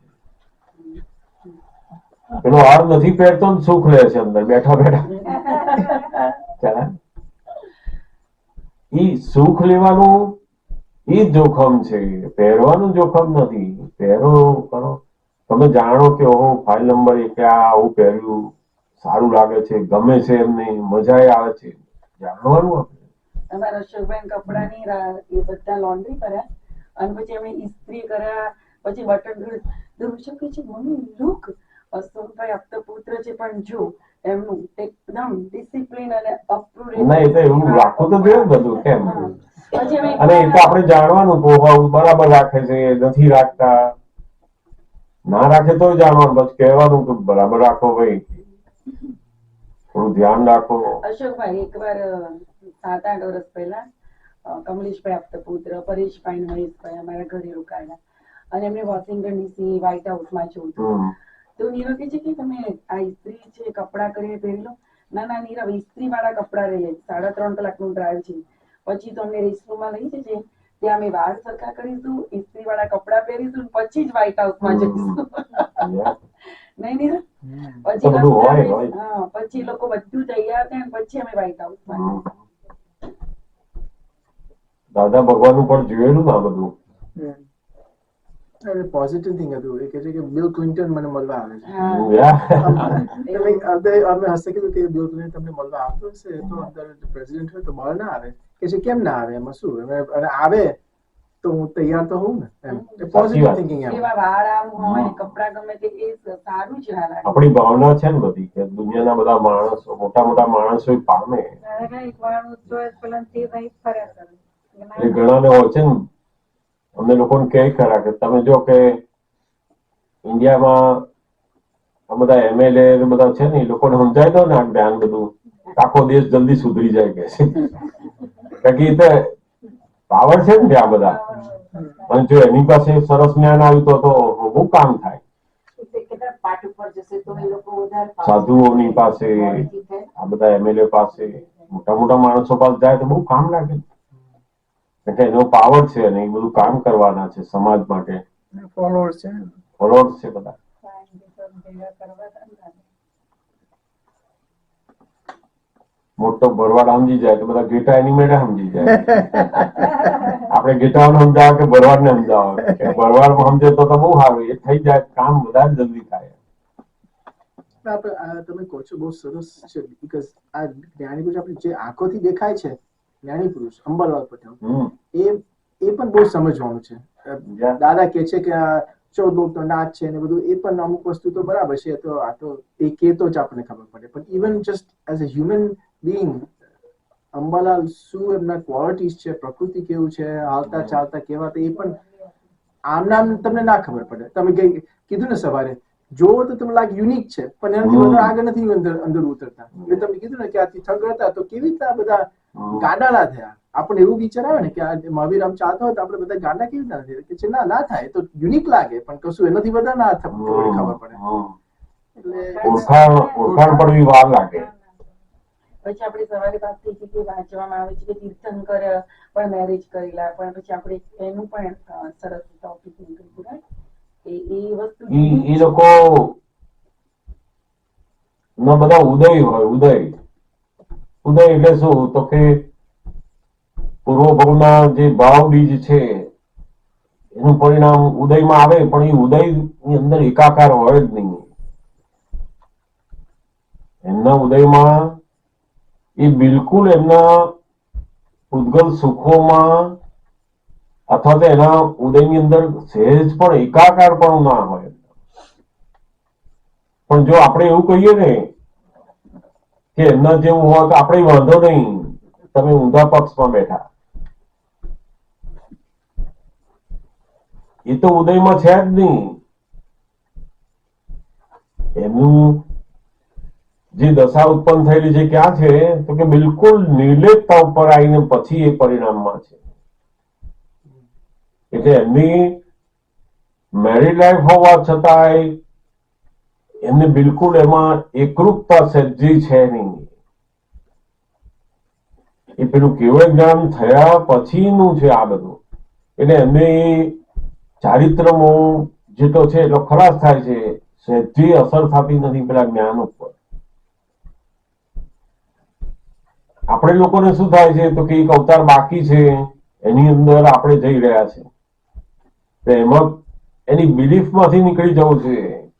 પેલો હાર નથી પહેરતો ને સુખ લે છે અંદર બેઠા બેઠા. ઈ સુખ લેવાનું ઈ જોખમ છે, પહેરવાનું જોખમ નથી. પહેરો કરો, તમે જાણો કે ઓહો ફાઇલ નંબર 1 આવું પહેર્યું, સારું લાગે છે, ગમે છે, એમને મજા આવે છે, જાણવાનું. આપણે અમારા અશોકભાઈ કપડાની એ બધા લોન્ડ્રી કર્યા અને પછી એમણે ઇસ્ત્રી કર્યા, પછી બટન દર્શક કે છે મમ્મી લુક અશોકભાઈ આપતા પુત્ર છે પણ જો એમનું એકદમ ડિસિપ્લિન અને અપ્રુવ ના, એ તો એવું રાખવું તો જોઈએ બધું કેમ. અને એ તો આપણે જાણવાનું બરાબર રાખે છે, નથી રાખતા, ના રાખે તો જાણવાનું, બસ કહેવાનું કે બરાબર રાખો ભાઈ, થોડું ધ્યાન રાખો. અશોકભાઈ એકવાર 7-8 વર્ષ પહેલા કમલેશભાઈ આપતા પુત્ર પરેશભાઈ મહેશભાઈ અમારા ઘરે રોકાયા અને એમને વોશિંગટન ડીસી વ્હાઇટ હાઉસમાં જોયું હતું. તો નીરવ કહે છે કે તમે આ ઇસ્ત્રી છે કપડા કરીને પહેરી લો. ના નીરવ, ઇસ્ત્રી વાળા કપડા રહે 3.5 કલાકનું ડ્રાઈવ છે, પછી તો અમને રેસ્ટ રૂમમાં લઈ જશે, ત્યાં અમે વાળ સરખા કરીશું, ઇસ્ત્રી વાળા કપડા પહેરીશું, પછી જ વ્હાઇટ હાઉસમાં જઈશું. નહીં નીરવ? પછી લોકો બધું તૈયાર થાય પછી અમે વ્હાઇટ હાઉસમાં. દાદા ભગવાન પણ જોયેલું ને આ બધું. પોઝિટિવ થિંગ હતું. એ કહે છે કે બિલ ક્લિન્ટન મને મળવા આવે છે. અમે હશે કીધું કે બિલ ક્લિન્ટન તમને મળવા આવતો હશે તો અંદર પ્રેસિડેન્ટ હોય તો બહાર ના આવે. કે છે કેમ ના આવે, એમાં શું, અને આવે તો હું તૈયાર તો હોઉં ને. એમ પોઝિટિવ થિંકિંગ. એવા વાળ આમ હોય, કપડા ગમે તે, એ સારું જ લાગે. આપણી ભાવના છે ને બધી, કે દુનિયાના બધા માણસો, મોટા મોટા માણસો પામે. એ ઘણાને હોય છે ને, અમને લોકોને કહે ખરા કે તમે જો કે ઇન્ડિયામાં આ બધા MLA બધા છે ને, એ લોકોને સમજાય દો ને આ જ્ઞાન બધું, આખો દેશ જલ્દી સુધરી જાય કે છે. કારણ કે પાવર છે ને આ બધા, અને જો એની પાસે સરસ જ્ઞાન આવ્યું તો બહુ કામ થાય. સાધુઓની પાસે, આ બધા MLA પાસે, મોટા મોટા માણસો પાસે જાય તો બહુ કામ લાગે. એટલે એનો પાવર છે અને એ બધું કામ કરવાના છે સમાજ માટે. ફોલોઅર્સ છે બધા. મોટો ભરવાડ સમજી જાય તો બધા ગીતા એની મેળે સમજી જાય. આપણે ગીતાઓને સમજાવે કે ભરવાડને સમજાવો, ભરવાડ સમજે તો બહુ સારું, એ થઈ જાય કામ વધારે જલ્દી થાય. તમે કહો છો બહુ સરસ છે, બીકોઝ આ જ્ઞાની પુરુષ આપણે જે આંખોથી દેખાય છે, જ્ઞાની પુરુષ અંબાલાલ પટેલ, એ પણ બહુ સમજવાનું છે. દાદા કે છે કે 14 લોકનો નાચ છે ને બધું, એ પણ અમુક વસ્તુ તો બરાબર છે, તો આ તો એ કેતો જ આપણને ખબર પડે. પણ even just as a human being Ambalal શું એમના ક્વોલિટીઝ છે, પ્રકૃતિ કેવું છે, હાલતા ચાલતા કેવા, તો એ પણ આમ નામ તમને ના ખબર પડે. તમે કીધું ને સવારે, જોવો તો તમને લાગે યુનિક છે, પણ એનાથી વધારે આગળ નથી અંદર ઉતરતા. એટલે તમે કીધું ને કે આથી થગ હતા તો કેવી રીતે આ બધા ગાડા ના થયા. આપણને એવું વિચાર આવે ને કે આ મહાવીર આમ ચાલતો હોય તો આપણે બધા ગાડા કેવી રીતે નથી, કે ના થાય તો યુનિક લાગે, પણ કશું એનાથી વધારે ના ખબર પડે. એટલે ઓળખાણ પડવી વાર લાગે. પછી આપણે સવારે વાત થઈ હતી કે વાંચવામાં આવે છે કે તીર્થંકર પણ મેરેજ કરેલા, પણ પછી આપણે એનું પણ સરસ ટોપિક નીકળ્યું. એ વસ્તુ એ લોકો ના બધા ઉદય હોય. ઉદય એટલે શું, તો કે પૂર્વ ભવના જે ભાવ બીજ છે એનું પરિણામ ઉદયમાં આવે, પણ એ ઉદયની અંદર એકાકાર હોય જ નહીં. એમના ઉદયમાં એ બિલકુલ એમના ઉદ્ગલ સુખોમાં અથવા તો એના ઉદયની અંદર સહેજ પણ એકાકાર પણ ના હોય. પણ જો આપણે એવું કહીએ ને કે એમના જેવું હોય તો આપણે વાંધો નહીં, તમે ઊંધા પક્ષમાં બેઠા. એ તો ઉદયમાં છે જ નહીં. એમનું જે દશા ઉત્પન્ન થયેલી છે ક્યાં છે તો કે બિલકુલ નિર્લેપતા ઉપર આવીને પછી એ પરિણામમાં છે. એટલે એમની મેરીડ લાઈફ હોવા છતાંય એમને બિલકુલ એમાં એકરૂપતા સજ્જી છે નહીં. એ પેલું કેવળ જ્ઞાન થયા પછીનું છે આ બધું. એટલે એમને ચારિત્રમો જેટલો છે એટલો ખલાસ થાય છે, સહેજી અસર થતી નથી પેલા જ્ઞાન ઉપર. આપણે લોકોને શું થાય છે તો કે એક અવતાર બાકી છે, એની અંદર આપણે જઈ રહ્યા છે, તો એમાં એની બિલીફ માંથી નીકળી જવું છે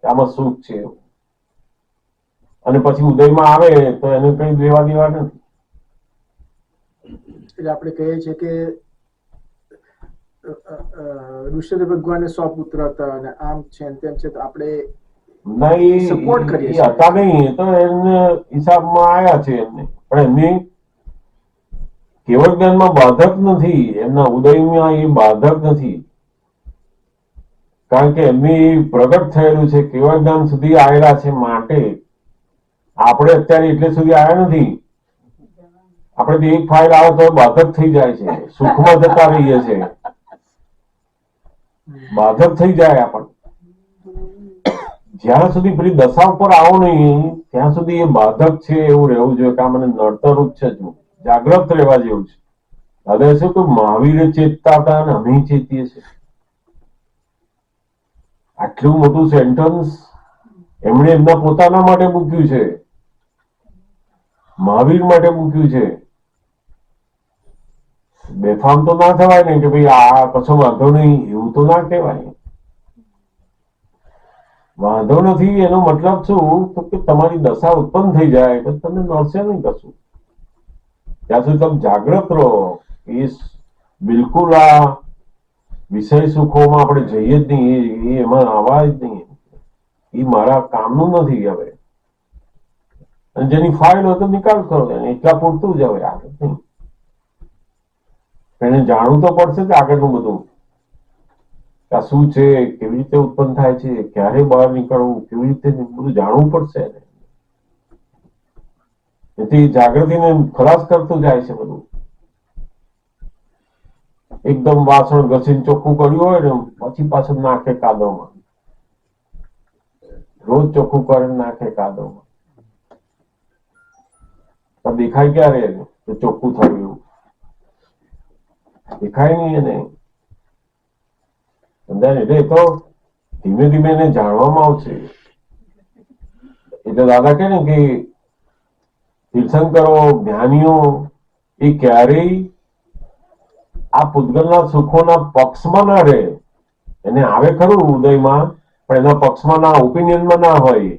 આમાં સુખ છે, અને પછી ઉદયમાં આવે તો એને કઈ લેવા દેવા નથી. એટલે આપણે કહીએ છીએ કે ઋષભદેવ ભગવાનને 100 પુત્ર હતા અને આમ છે ને તેમ છે, તો આપણે સપોર્ટ કરીએ છીએ. હતા નહીં તો એમને હિસાબમાં આયા છે એમને, પણ એમની કેવળ જ્ઞાનમાં બાધક નથી, એમના ઉદયમાં એ બાધક નથી. કારણ કે એમની પ્રગટ થયેલું છે, કેવળ જ્ઞાન સુધી આવેલા છે. માટે આપણે અત્યારે એટલે સુધી આવ્યા નથી. આપણે એક ફાઇલ આવે તો બાધક થઈ જાય છે, સુખમાં જતા રહીએ છે, બાધક થઈ જાય આપણને. જ્યાં સુધી પેલી દશા ઉપર આવો નહીં ત્યાં સુધી એ બાધક છે એવું રહેવું જોઈએ કે આ મને નડતરરૂપ છે. જ જાગ્રત રહેવા જેવું છે. હવે શું કે મહાવીરે ચેતતા હતા અને અમે ચેતીએ છીએ. આટલું મોટું સેન્ટન્સ એમણે એમના પોતાના માટે મૂક્યું છે, મહાવીર માટે મૂક્યું છે. બેફામ તો ના થવાય ને કે ભાઈ આ કશો વાંધો નહીં, એવું તો ના કહેવાય. વાંધો નથી એનો મતલબ શું તો કે તમારી દશા ઉત્પન્ન થઈ જાય તો તમને નડશે નહીં કશું. ત્યાં સુધી તમે જાગ્રત રહો. એ બિલકુલ આ વિષય સુખોમાં આપણે જઈએ જ નહીં, એ એમાં આવવા જ નહીં. એ મારા કામનું નથી. હવે અને જેની ફાઇલ હોય તો નિકાલ કરો, એટલા પૂરતું જ. હવે આગળ નહીં. એને જાણવું તો પડશે જ આગળનું બધું, આ શું છે, કેવી રીતે ઉત્પન્ન થાય છે, ક્યારે બહાર નીકળવું, કેવી રીતે બધું જાણવું પડશે. એથી જાગૃતિને ખલાસ કરતું જાય છે બધું. એકદમ વાસણ ઘસીને ચોખ્ખું કર્યું હોય ને પછી પાછું નાખે કાદવમાં, રોજ ચોખ્ખું કરે નાખે કાદવમાં. તો દેખાય ક્યારે તો ચોખ્ખું થયું એવું દેખાય નહીં એને. એટલે તો ધીમે ધીમે એને જાણવામાં આવશે. એટલે દાદા કહે ને કે તીર્થંકરો જ્ઞાનીઓ એ ક્યારેય આ પૂતગલના સુખોના પક્ષમાં ના રહે. એને આવે ખરું ઉદયમાં, પણ એના પક્ષમાં ના, ઓપિનિયનમાં ના હોય.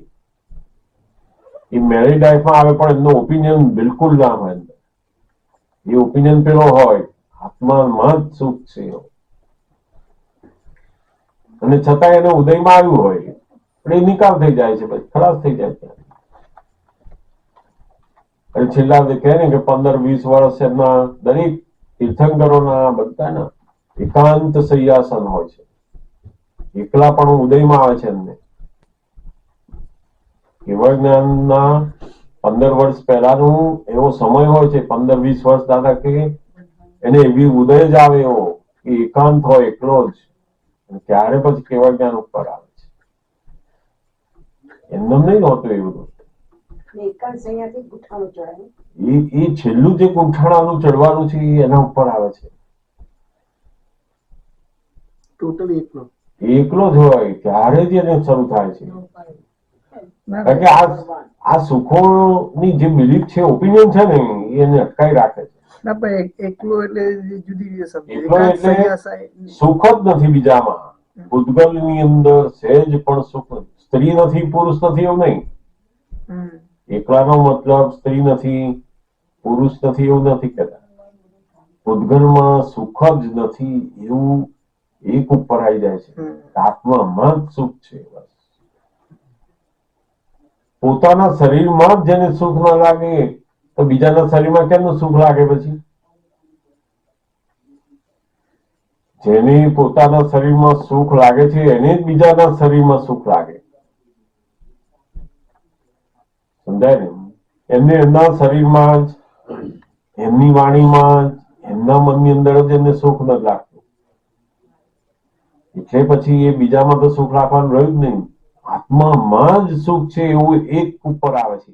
એ મેરીડ લાઈફમાં આવે પણ એમનો ઓપિનિયન બિલકુલ ના હોય. એ ઓપિનિયન પેલો હોય આત્મામાં જ સુખ છે, અને છતાં એને ઉદયમાં આવ્યું હોય પણ એ નિકાલ થઈ જાય છે, પછી ખલાસ થઈ જાય છે. અને છેલ્લા કહે ને કે 15-20 વર્ષ એમના દરેક તીર્થંકરોના બધાના એકાંત સૈયાસન હોય છે. એકલા પણ ઉદયમાં આવે છે એમને. કેવળ જ્ઞાનના 15 વર્ષ પહેલાનું એવો સમય હોય છે, 15-20 વર્ષ દાદા કે એને એવી ઉદય જ આવે એવો કે એકાંત હોય, એકલો જ. ત્યારે પછી કેવળ જ્ઞાન ઉપર આવે છે. એમને નહીં હોતું એ બધું. એ છેલ્લું જે ગુંઠાણાનું ચડવાનું છે એના ઉપર આવે છે. ટોટલી એકલો જ હોય ત્યારે જ એને શરૂ થાય છે. કારણ કે આ સુખોની જે બિલીફ છે, ઓપિનિયન છે ને, એને અટકાઈ રાખે છે. ના પણ એકલું એટલે જુદી રીતે સમજે. એકલો એકાંત એટલે સંન્યાસ સુખ જ નથી બીજામાં. પૂતગલની અંદર સહેજ પણ સુખ નથી. સ્ત્રી નથી પુરુષ નથી એવું નહીં. એકલાનો મતલબ સ્ત્રી નથી પુરુષ નથી એવું નથી કહેતા. પૂતગલમાં સુખ જ નથી એવું એક ઉપર આવી જાય છે. આત્મામાં જ સુખ છે. બસ પોતાના શરીરમાં જ જેને સુખ ન લાગે તો બીજાના શરીરમાં કેમનું સુખ લાગે? પછી જેને પોતાના શરીરમાં સુખ લાગે છે એને જ બીજાના શરીરમાં સુખ લાગે. સમજાય ને? એમને એમના શરીરમાં જ, એમની વાણીમાં જ, એમના મનની અંદર જ એમને સુખ નથી લાગતું. એટલે પછી એ બીજામાં તો સુખ રાખવાનું રહ્યું જ નહીં. આત્મામાં જ સુખ છે એવું એક ઉપર આવે છે.